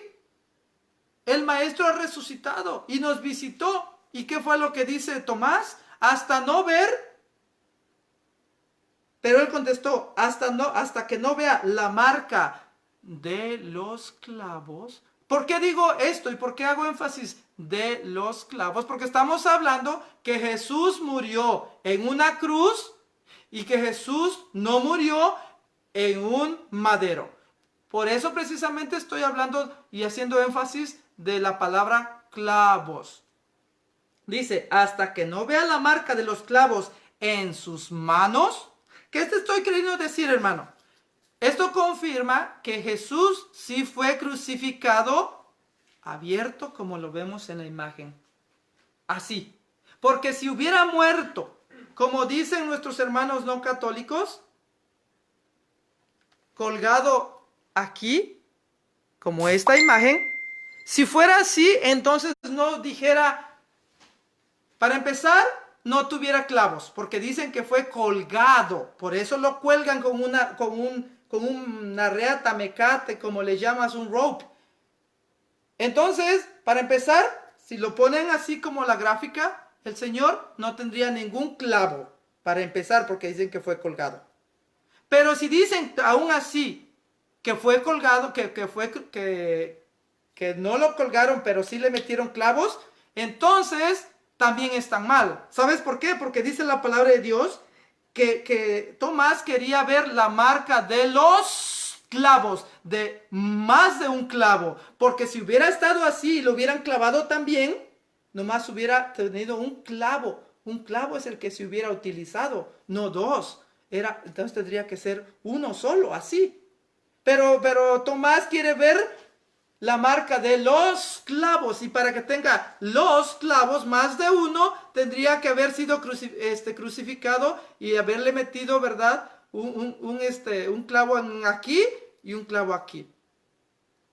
el maestro ha resucitado y nos visitó. ¿Y qué fue lo que dice Tomás? Hasta no ver. Pero él contestó, hasta que no vea la marca de los clavos. ¿Por qué digo esto y por qué hago énfasis de los clavos? Porque estamos hablando que Jesús murió en una cruz y que Jesús no murió en un madero. Por eso precisamente estoy hablando y haciendo énfasis de la palabra clavos. Dice, hasta que no vea la marca de los clavos en sus manos. ¿Qué te estoy queriendo decir, hermano? Esto confirma que Jesús sí fue crucificado abierto, como lo vemos en la imagen. Así. Porque si hubiera muerto, como dicen nuestros hermanos no católicos, colgado aquí, como esta imagen, si fuera así, entonces no dijera, para empezar, no tuviera clavos, porque dicen que fue colgado, por eso lo cuelgan con una reata, mecate, como le llamas, un rope. Entonces, para empezar, si lo ponen así como la gráfica, el Señor no tendría ningún clavo, para empezar, porque dicen que fue colgado. Pero si dicen aún así que fue colgado, que no lo colgaron, pero sí le metieron clavos, entonces también están mal. ¿Sabes por qué? Porque dice la palabra de Dios que Tomás quería ver la marca de los clavos, de más de un clavo. Porque si hubiera estado así y lo hubieran clavado también, nomás hubiera tenido un clavo. Un clavo es el que se hubiera utilizado, no dos. Entonces tendría que ser uno solo, así. Pero Tomás quiere ver la marca de los clavos, y para que tenga los clavos, más de uno, tendría que haber sido crucificado y haberle metido, ¿verdad? Un clavo aquí y un clavo aquí.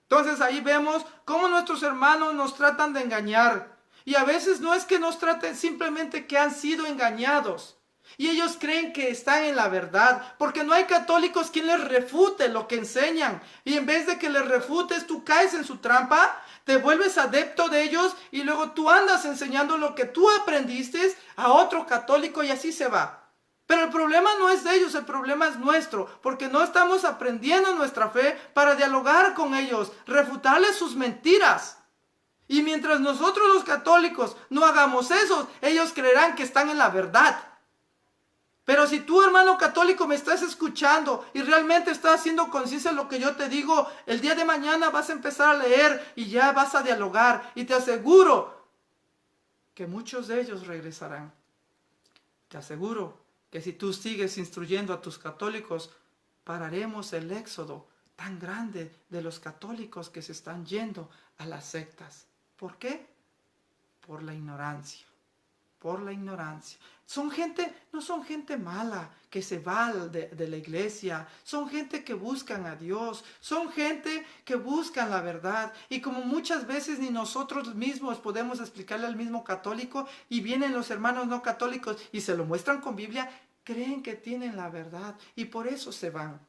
Entonces ahí vemos cómo nuestros hermanos nos tratan de engañar. Y a veces no es que nos traten, simplemente que han sido engañados. Y ellos creen que están en la verdad, porque no hay católicos quien les refute lo que enseñan. Y en vez de que les refutes, tú caes en su trampa, te vuelves adepto de ellos y luego tú andas enseñando lo que tú aprendiste a otro católico y así se va. Pero el problema no es de ellos, el problema es nuestro, porque no estamos aprendiendo nuestra fe para dialogar con ellos, refutarles sus mentiras. Y mientras nosotros los católicos no hagamos eso, ellos creerán que están en la verdad. Pero si tú, hermano católico, me estás escuchando y realmente estás haciendo conciencia de lo que yo te digo, el día de mañana vas a empezar a leer y ya vas a dialogar. Y te aseguro que muchos de ellos regresarán. Te aseguro que si tú sigues instruyendo a tus católicos, pararemos el éxodo tan grande de los católicos que se están yendo a las sectas. ¿Por qué? Por la ignorancia. por la ignorancia. No son gente mala que se va de la iglesia. Son gente que buscan a Dios. Son gente que buscan la verdad. Y como muchas veces ni nosotros mismos podemos explicarle al mismo católico, y vienen los hermanos no católicos y se lo muestran con Biblia, creen que tienen la verdad y por eso se van.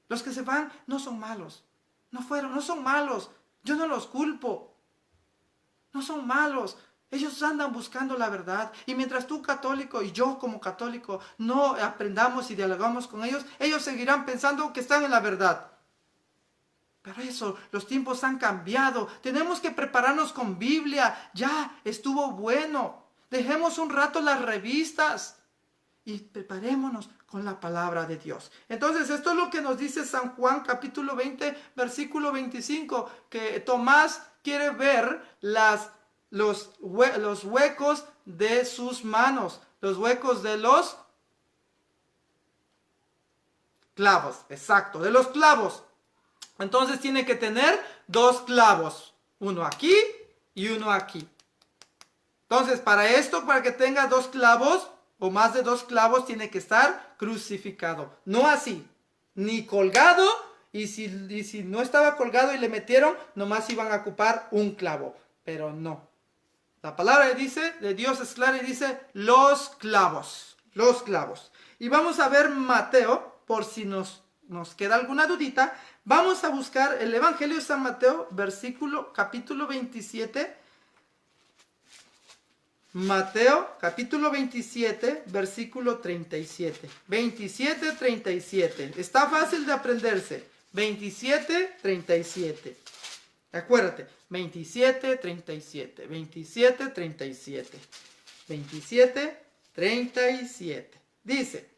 Los que se van no son malos. No son malos. Yo no los culpo. No son malos. Ellos andan buscando la verdad. Y mientras tú católico y yo como católico no aprendamos y dialogamos con ellos, ellos seguirán pensando que están en la verdad. Pero eso, los tiempos han cambiado. Tenemos que prepararnos con Biblia. Ya estuvo bueno. Dejemos un rato las revistas y preparémonos con la palabra de Dios. Entonces, esto es lo que nos dice San Juan capítulo 20, versículo 25, que Tomás quiere ver los huecos de sus manos, los huecos de los clavos, exacto, de los clavos. Entonces tiene que tener 2 clavos, uno aquí y uno aquí. Entonces, para que tenga 2 clavos o más de 2 clavos, tiene que estar crucificado. No así, ni colgado, y si no estaba colgado y le metieron, nomás iban a ocupar un clavo, pero no. La palabra de Dios es clara y dice los clavos. Y vamos a ver Mateo, por si nos queda alguna dudita. Vamos a buscar el Evangelio de San Mateo, capítulo 27. Mateo, capítulo 27, versículo 37. 27, 37. Está fácil de aprenderse. 27, 37. Acuérdate, 27, 37, 27, 37, 27, 37. Dice,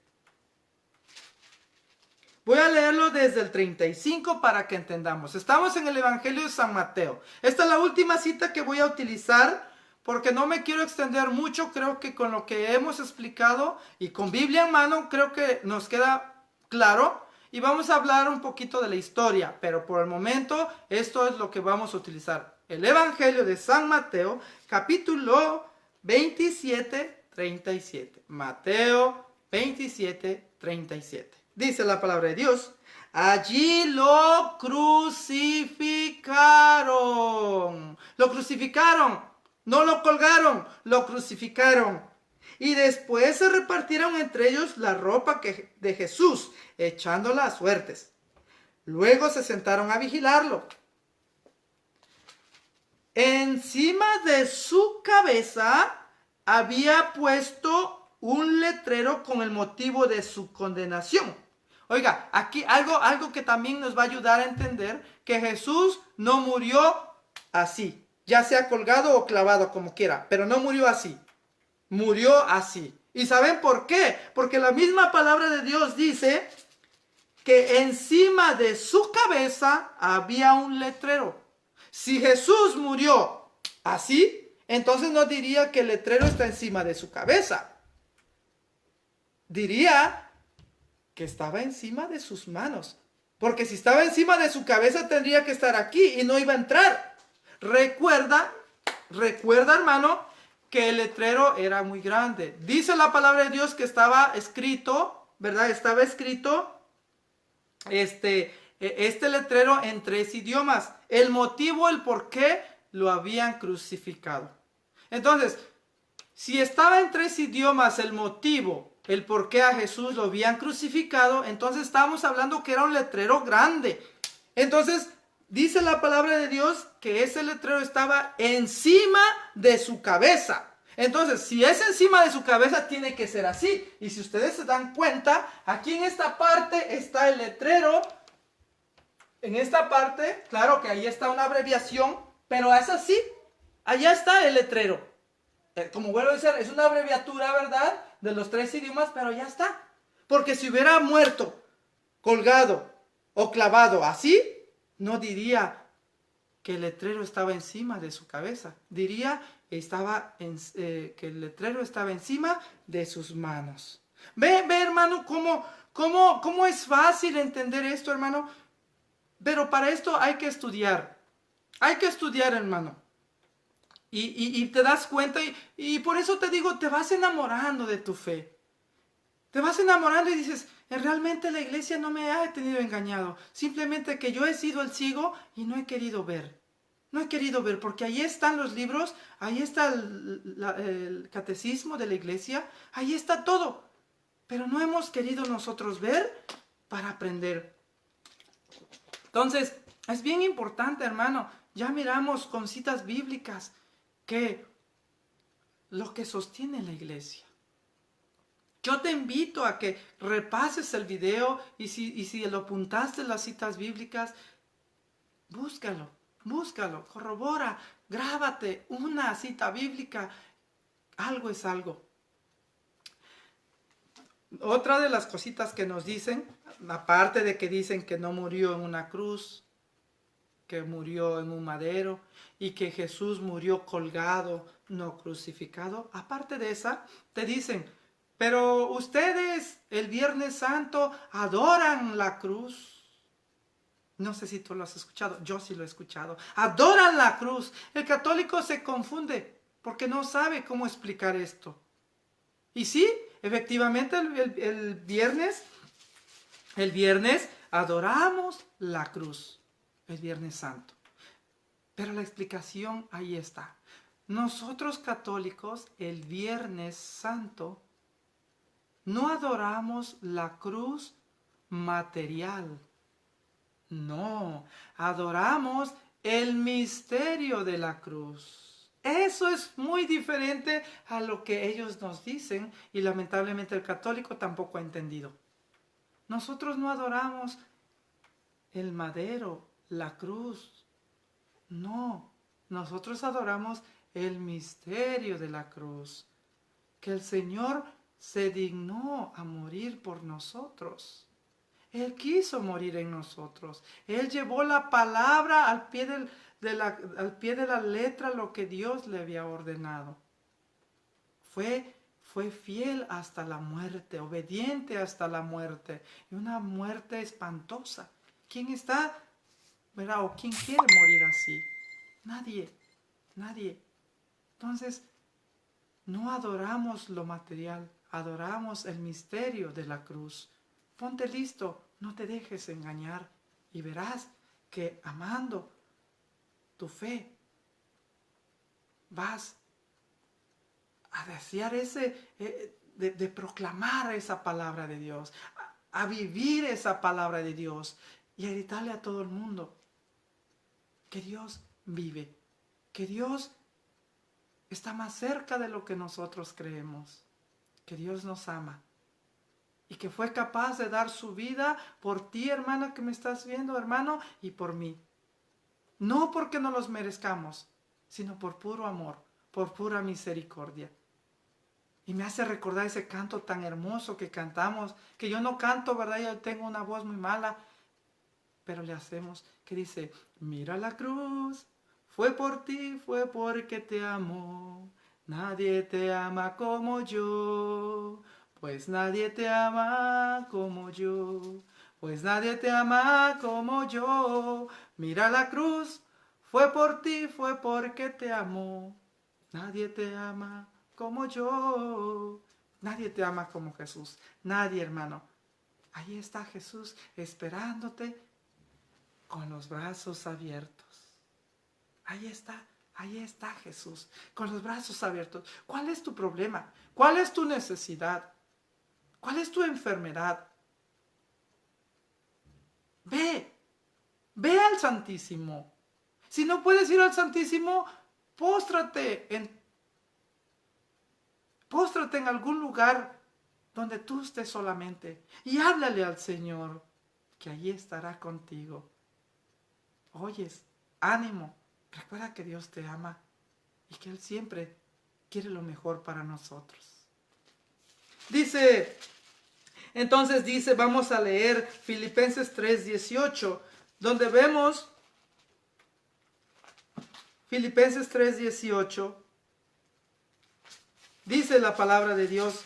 voy a leerlo desde el 35 para que entendamos. Estamos en el Evangelio de San Mateo. Esta es la última cita que voy a utilizar porque no me quiero extender mucho. Creo que con lo que hemos explicado y con Biblia en mano, creo que nos queda claro. Y vamos a hablar un poquito de la historia, pero por el momento esto es lo que vamos a utilizar. El Evangelio de San Mateo, capítulo 27, 37. Mateo 27, 37. Dice la palabra de Dios, allí lo crucificaron. Lo crucificaron, no lo colgaron, lo crucificaron. Y después se repartieron entre ellos la ropa de Jesús, echándola a suertes. Luego se sentaron a vigilarlo. Encima de su cabeza había puesto un letrero con el motivo de su condenación. Oiga, aquí algo que también nos va a ayudar a entender que Jesús no murió así, ya sea colgado o clavado como quiera, pero no murió así. Murió así. ¿Y saben por qué? Porque la misma palabra de Dios dice que encima de su cabeza había un letrero. Si Jesús murió así, entonces no diría que el letrero está encima de su cabeza. Diría que estaba encima de sus manos. Porque si estaba encima de su cabeza tendría que estar aquí y no iba a entrar. Recuerda, hermano, que el letrero era muy grande. Dice la palabra de Dios que estaba escrito, ¿verdad? Estaba escrito este letrero en 3 idiomas. El motivo, el por qué lo habían crucificado. Entonces, si estaba en 3 idiomas el motivo, el por qué a Jesús lo habían crucificado, entonces estamos hablando que era un letrero grande. Entonces, dice la palabra de Dios que ese letrero estaba encima de su cabeza. Entonces, si es encima de su cabeza, tiene que ser así. Y si ustedes se dan cuenta, aquí en esta parte está el letrero. En esta parte, claro que ahí está una abreviación, pero es así. Allá está el letrero. Como vuelvo a decir, es una abreviatura, ¿verdad? De los 3 idiomas, pero ya está. Porque si hubiera muerto, colgado o clavado así, no diría que el letrero estaba encima de su cabeza. Diría que el letrero estaba encima de sus manos. Ve hermano, cómo es fácil entender esto, hermano. Pero para esto hay que estudiar. Hay que estudiar, hermano. Y te das cuenta y por eso te digo, te vas enamorando de tu fe. Te vas enamorando y dices, realmente la iglesia no me ha tenido engañado. Simplemente que yo he sido el ciego y no he querido ver. No he querido ver, porque ahí están los libros, ahí está el catecismo de la iglesia, ahí está todo. Pero no hemos querido nosotros ver para aprender. Entonces, es bien importante, hermano. Ya miramos con citas bíblicas que lo que sostiene la iglesia. Yo te invito a que repases el video y si lo apuntaste en las citas bíblicas, búscalo, corrobora, grábate una cita bíblica. Algo es algo. Otra de las cositas que nos dicen, aparte de que dicen que no murió en una cruz, que murió en un madero y que Jesús murió colgado, no crucificado, aparte de esa, te dicen, pero ustedes el Viernes Santo adoran la cruz. No sé si tú lo has escuchado, yo sí lo he escuchado. Adoran la cruz. El católico se confunde porque no sabe cómo explicar esto. Y sí, efectivamente el viernes adoramos la cruz, el Viernes Santo. Pero la explicación ahí está. Nosotros católicos el Viernes Santo no adoramos la cruz material. No, adoramos el misterio de la cruz. Eso es muy diferente a lo que ellos nos dicen y lamentablemente el católico tampoco ha entendido. Nosotros no adoramos el madero, la cruz. No, nosotros adoramos el misterio de la cruz. Que el Señor se dignó a morir por nosotros. Él quiso morir en nosotros. Él llevó la palabra al pie de la letra, lo que Dios le había ordenado. Fue fiel hasta la muerte, obediente hasta la muerte. Y una muerte espantosa. ¿Quién está, verdad? ¿O quién quiere morir así? Nadie. Entonces, no adoramos lo material, adoramos el misterio de la cruz. Ponte listo, no te dejes engañar y verás que amando tu fe vas a desear de proclamar esa palabra de Dios, a vivir esa palabra de Dios y a gritarle a todo el mundo que Dios vive, que Dios está más cerca de lo que nosotros creemos, que Dios nos ama. Y que fue capaz de dar su vida por ti, hermana, que me estás viendo, hermano, y por mí. No porque no los merezcamos, sino por puro amor, por pura misericordia. Y me hace recordar ese canto tan hermoso que cantamos, que yo no canto, ¿verdad? Yo tengo una voz muy mala, pero le hacemos, que dice, mira la cruz, fue por ti, fue porque te amo. Nadie te ama como yo. Pues nadie te ama como yo, pues nadie te ama como yo. Mira la cruz, fue por ti, fue porque te amó. Nadie te ama como yo. Nadie te ama como Jesús. Nadie, hermano. Ahí está Jesús esperándote con los brazos abiertos. Ahí está Jesús con los brazos abiertos. ¿Cuál es tu problema? ¿Cuál es tu necesidad? ¿Cuál es tu enfermedad? Ve al Santísimo. Si no puedes ir al Santísimo, póstrate en algún lugar donde tú estés solamente y háblale al Señor, que allí estará contigo. Oyes, ánimo, recuerda que Dios te ama y que Él siempre quiere lo mejor para nosotros. Entonces dice, vamos a leer Filipenses 3:18, donde vemos Filipenses 3:18, dice la palabra de Dios,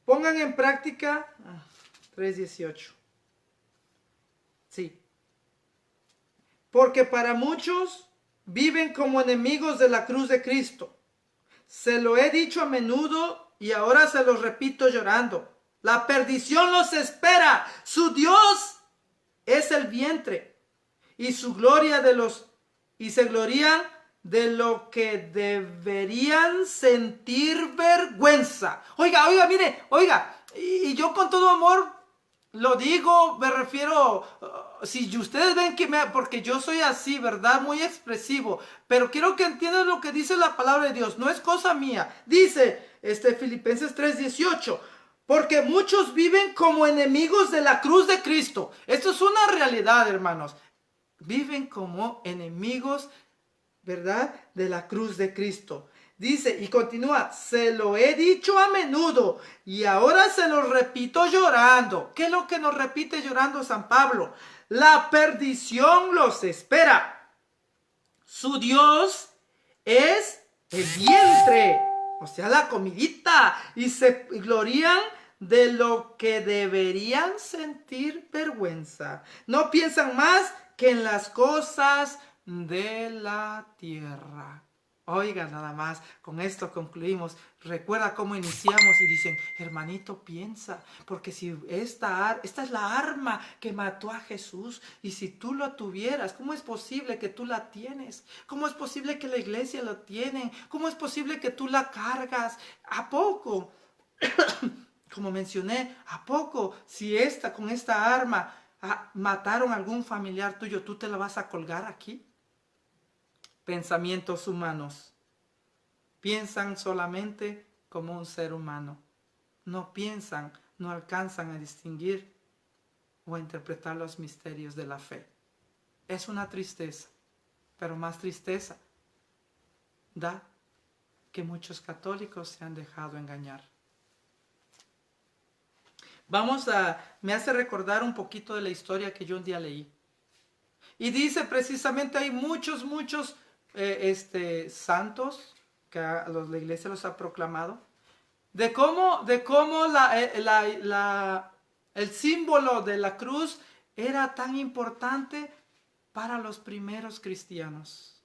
pongan en práctica, 3:18, sí, porque para muchos viven como enemigos de la cruz de Cristo. Se lo he dicho a menudo y ahora se los repito llorando. La perdición los espera. Su Dios es el vientre y su gloria y se glorían de lo que deberían sentir vergüenza. Oiga, mire, y yo con todo amor lo digo, me refiero, si ustedes ven porque yo soy así, ¿verdad? Muy expresivo, pero quiero que entiendan lo que dice la palabra de Dios, no es cosa mía. Dice, Filipenses 3:18, porque muchos viven como enemigos de la cruz de Cristo. Esto es una realidad, hermanos. Viven como enemigos, ¿verdad?, de la cruz de Cristo. Dice y continúa, se lo he dicho a menudo y ahora se lo repito llorando. ¿Qué es lo que nos repite llorando San Pablo? La perdición los espera. Su Dios es el vientre, o sea, la comidita, y se glorían de lo que deberían sentir vergüenza. No piensan más que en las cosas de la tierra. Oiga, nada más, con esto concluimos. Recuerda cómo iniciamos y dicen, hermanito, piensa, porque si esta es la arma que mató a Jesús, y si tú lo tuvieras, ¿cómo es posible que tú la tienes? ¿Cómo es posible que la iglesia lo tiene? ¿Cómo es posible que tú la cargas? ¿A poco? Como mencioné, ¿a poco si con esta arma mataron a algún familiar tuyo, tú te la vas a colgar aquí? Pensamientos humanos. Piensan solamente como un ser humano. No piensan, no alcanzan a distinguir o a interpretar los misterios de la fe. Es una tristeza, pero más tristeza da que muchos católicos se han dejado engañar. Me hace recordar un poquito de la historia que yo un día leí. Y dice precisamente, hay muchos santos que la iglesia los ha proclamado, de cómo el símbolo de la cruz era tan importante para los primeros cristianos.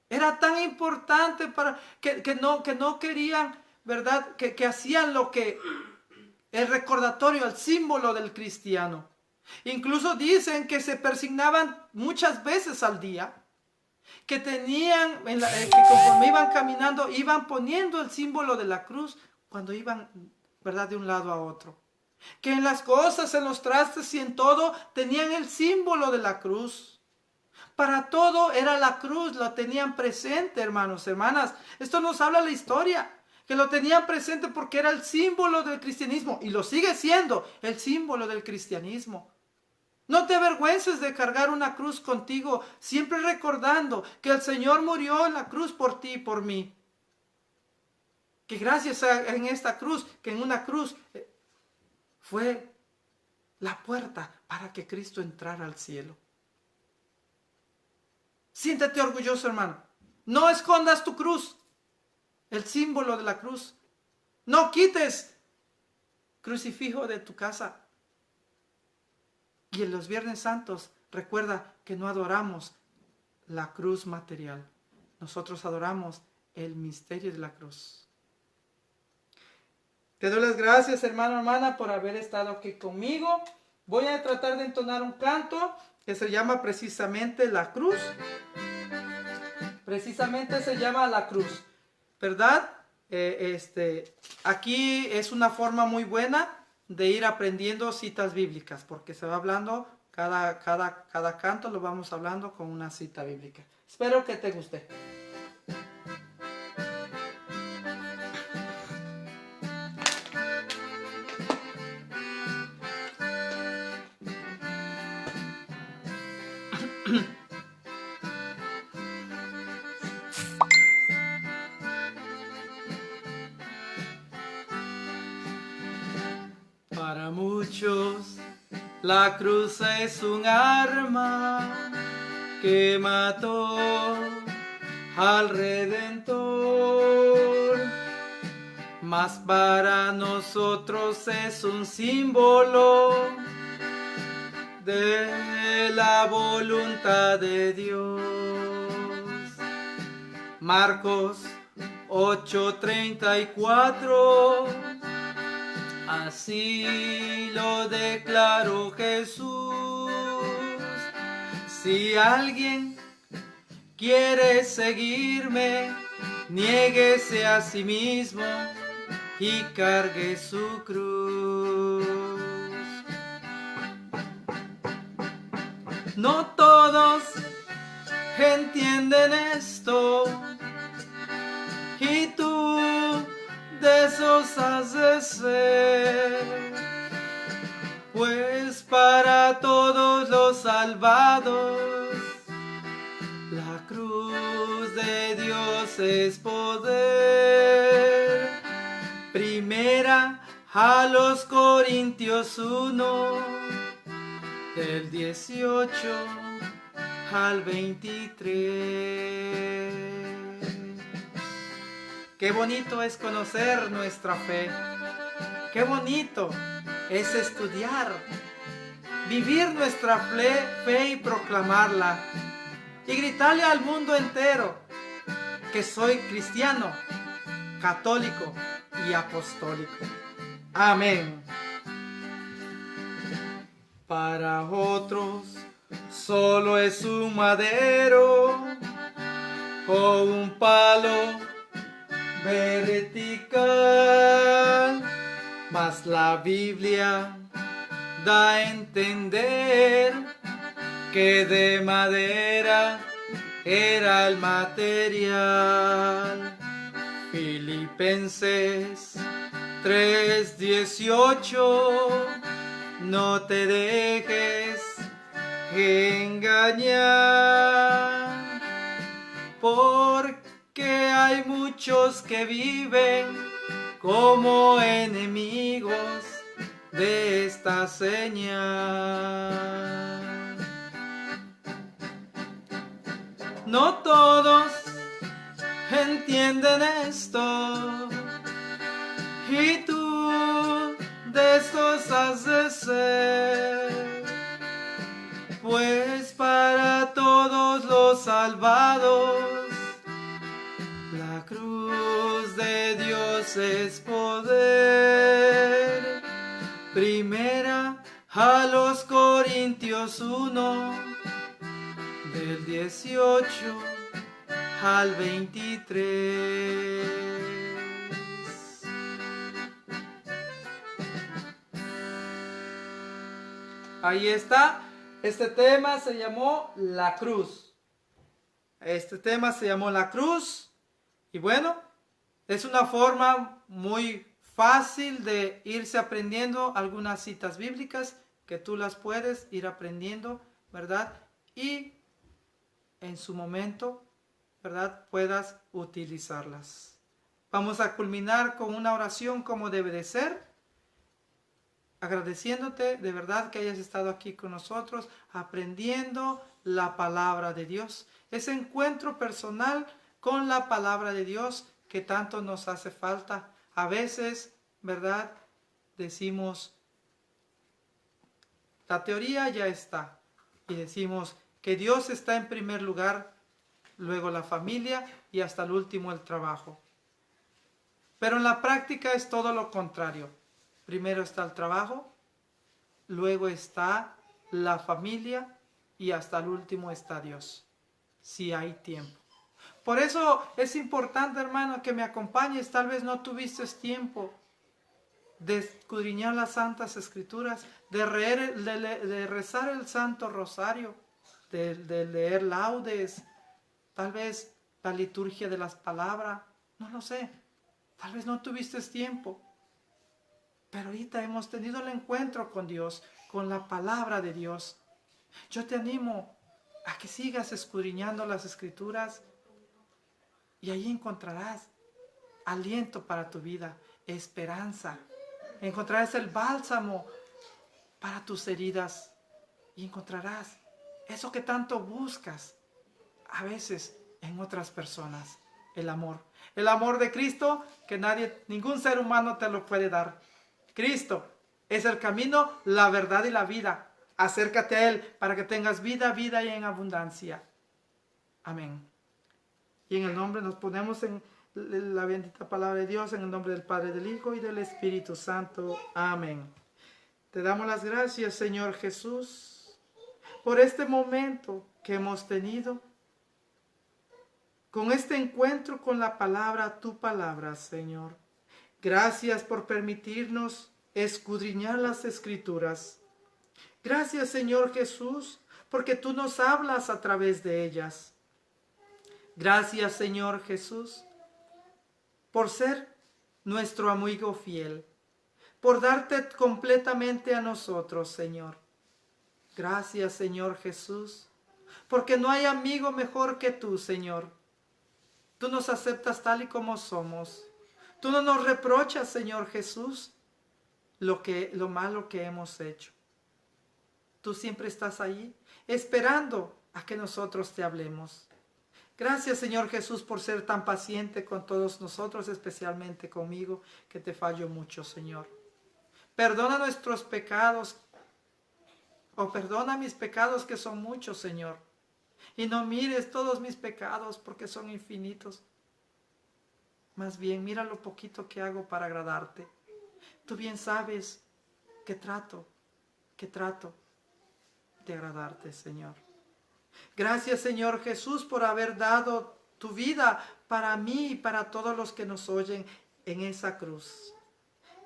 Era tan importante para que no querían, ¿verdad? Que hacían el recordatorio, el símbolo del cristiano. Incluso dicen que se persignaban muchas veces al día, que tenían, que conforme iban caminando, iban poniendo el símbolo de la cruz cuando iban, ¿verdad?, de un lado a otro. Que en las cosas, en los trastes y en todo, tenían el símbolo de la cruz. Para todo era la cruz, lo tenían presente, hermanos, hermanas. Esto nos habla la historia, que lo tenían presente porque era el símbolo del cristianismo, y lo sigue siendo el símbolo del cristianismo. No te avergüences de cargar una cruz contigo, siempre recordando que el Señor murió en la cruz por ti y por mí. Que gracias en esta cruz, que en una cruz fue la puerta para que Cristo entrara al cielo. Siéntete orgulloso, hermano. No escondas tu cruz, el símbolo de la cruz. No quites crucifijo de tu casa. Y en los Viernes Santos, recuerda que no adoramos la cruz material. Nosotros adoramos el misterio de la cruz. Te doy las gracias, hermano, hermana, por haber estado aquí conmigo. Voy a tratar de entonar un canto que se llama precisamente La Cruz. Precisamente se llama La Cruz, ¿verdad? Aquí es una forma muy buena de ir aprendiendo citas bíblicas, porque se va hablando, cada canto lo vamos hablando con una cita bíblica. Espero que te guste. Para muchos la cruz es un arma que mató al Redentor, mas para nosotros es un símbolo de la voluntad de Dios. Marcos 8:34. Así lo declaró Jesús. Si alguien quiere seguirme, niéguese a sí mismo y cargue su cruz. No todos entienden esto, y tú de esos has de ser, pues para todos los salvados la cruz de Dios es poder. Primera a los Corintios 1, del 18 al 23. Qué bonito es conocer nuestra fe. Qué bonito es estudiar, vivir nuestra fe y proclamarla. Y gritarle al mundo entero que soy cristiano, católico y apostólico. Amén. Para otros solo es un madero o un palo vertical, mas la Biblia da a entender que de madera era el material. Filipenses 3:18. No te dejes engañar, porque hay muchos que viven como enemigos de esta señal. No todos entienden esto, y tú de estos has de ser, pues para todos los salvados la cruz de Dios es poder. Primera a los Corintios 1, del 18 al 23. Ahí está. Este tema se llamó La Cruz. Y bueno, es una forma muy fácil de irse aprendiendo algunas citas bíblicas que tú las puedes ir aprendiendo, ¿verdad? Y en su momento, ¿verdad?, puedas utilizarlas. Vamos a culminar con una oración como debe de ser, agradeciéndote de verdad que hayas estado aquí con nosotros, aprendiendo la palabra de Dios. Ese encuentro personal con la palabra de Dios que tanto nos hace falta. A veces, ¿verdad?, decimos, la teoría ya está, y decimos que Dios está en primer lugar, luego la familia y hasta el último el trabajo. Pero en la práctica es todo lo contrario. Primero está el trabajo, luego está la familia y hasta el último está Dios, si hay tiempo. Por eso es importante, hermano, que me acompañes. Tal vez no tuviste tiempo de escudriñar las Santas Escrituras, de rezar el Santo Rosario, de leer laudes, tal vez la liturgia de las palabras, no lo sé. Tal vez no tuviste tiempo. Pero ahorita hemos tenido el encuentro con Dios, con la palabra de Dios. Yo te animo a que sigas escudriñando las Escrituras y ahí encontrarás aliento para tu vida, esperanza. Encontrarás el bálsamo para tus heridas y encontrarás eso que tanto buscas a veces en otras personas, el amor. El amor de Cristo que ningún ser humano te lo puede dar. Cristo es el camino, la verdad y la vida. Acércate a Él para que tengas vida y en abundancia. Amén. Y en el nombre nos ponemos en la bendita palabra de Dios, en el nombre del Padre, del Hijo y del Espíritu Santo. Amén. Te damos las gracias, Señor Jesús, por este momento que hemos tenido, con este encuentro con la palabra, tu palabra, Señor. Gracias por permitirnos escudriñar las Escrituras. Gracias, Señor Jesús, porque tú nos hablas a través de ellas. Gracias, Señor Jesús, por ser nuestro amigo fiel, por darte completamente a nosotros, Señor. Gracias, Señor Jesús, porque no hay amigo mejor que tú, Señor. Tú nos aceptas tal y como somos. Tú no nos reprochas, Señor Jesús, lo malo que hemos hecho. Tú siempre estás ahí, esperando a que nosotros te hablemos. Gracias, Señor Jesús, por ser tan paciente con todos nosotros, especialmente conmigo, que te fallo mucho, Señor. Perdona nuestros pecados, o perdona mis pecados, que son muchos, Señor. Y no mires todos mis pecados, porque son infinitos. Más bien, mira lo poquito que hago para agradarte. Tú bien sabes que trato de agradarte, Señor. Gracias, Señor Jesús, por haber dado tu vida para mí y para todos los que nos oyen en esa cruz.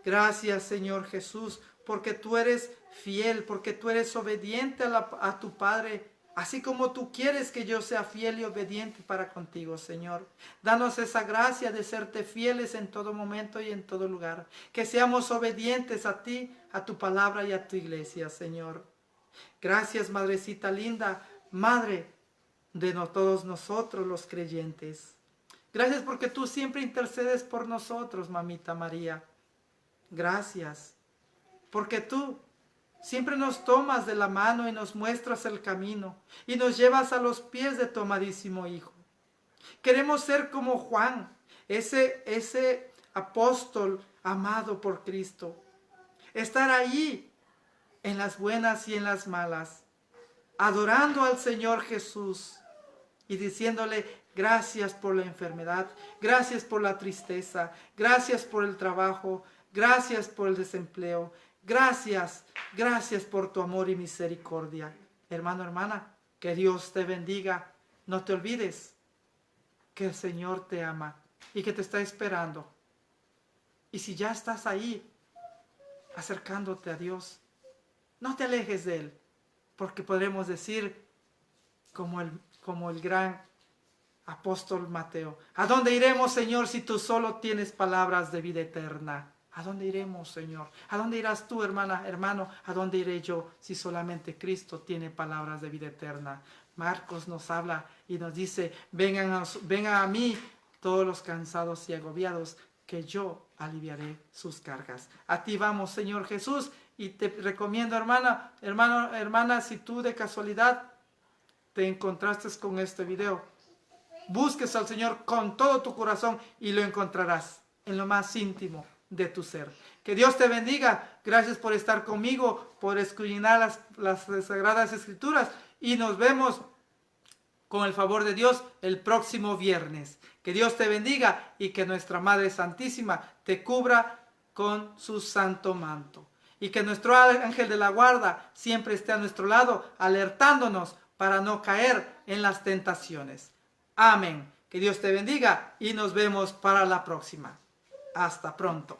Gracias, Señor Jesús, porque tú eres fiel, porque tú eres obediente a tu Padre, así como tú quieres que yo sea fiel y obediente para contigo, Señor. Danos esa gracia de serte fieles en todo momento y en todo lugar. Que seamos obedientes a ti, a tu palabra y a tu iglesia, Señor. Gracias, Madrecita linda, Madre de todos nosotros los creyentes. Gracias porque tú siempre intercedes por nosotros, Mamita María. Gracias porque tú siempre nos tomas de la mano y nos muestras el camino y nos llevas a los pies de tu amadísimo Hijo. Queremos ser como Juan, ese apóstol amado por Cristo. Estar allí en las buenas y en las malas, adorando al Señor Jesús y diciéndole gracias por la enfermedad, gracias por la tristeza, gracias por el trabajo, gracias por el desempleo, gracias por tu amor y misericordia. Hermano, hermana, que Dios te bendiga. No te olvides que el Señor te ama y que te está esperando. Y si ya estás ahí, acercándote a Dios, no te alejes de Él, porque podremos decir como el gran apóstol Mateo: ¿a dónde iremos, Señor, si tú solo tienes palabras de vida eterna? ¿A dónde iremos, Señor? ¿A dónde irás tú, hermana, hermano? ¿A dónde iré yo si solamente Cristo tiene palabras de vida eterna? Marcos nos habla y nos dice: vengan a mí todos los cansados y agobiados, que yo aliviaré sus cargas. A ti vamos, Señor Jesús, y te recomiendo, hermana, si tú de casualidad te encontraste con este video, busques al Señor con todo tu corazón y lo encontrarás en lo más íntimo de tu ser. Que Dios te bendiga. Gracias por estar conmigo, por escudriñar las Sagradas Escrituras, y nos vemos con el favor de Dios el próximo viernes. Que Dios te bendiga y que nuestra Madre Santísima te cubra con su santo manto. Y que nuestro ángel de la guarda siempre esté a nuestro lado, alertándonos para no caer en las tentaciones. Amén. Que Dios te bendiga y nos vemos para la próxima. Hasta pronto.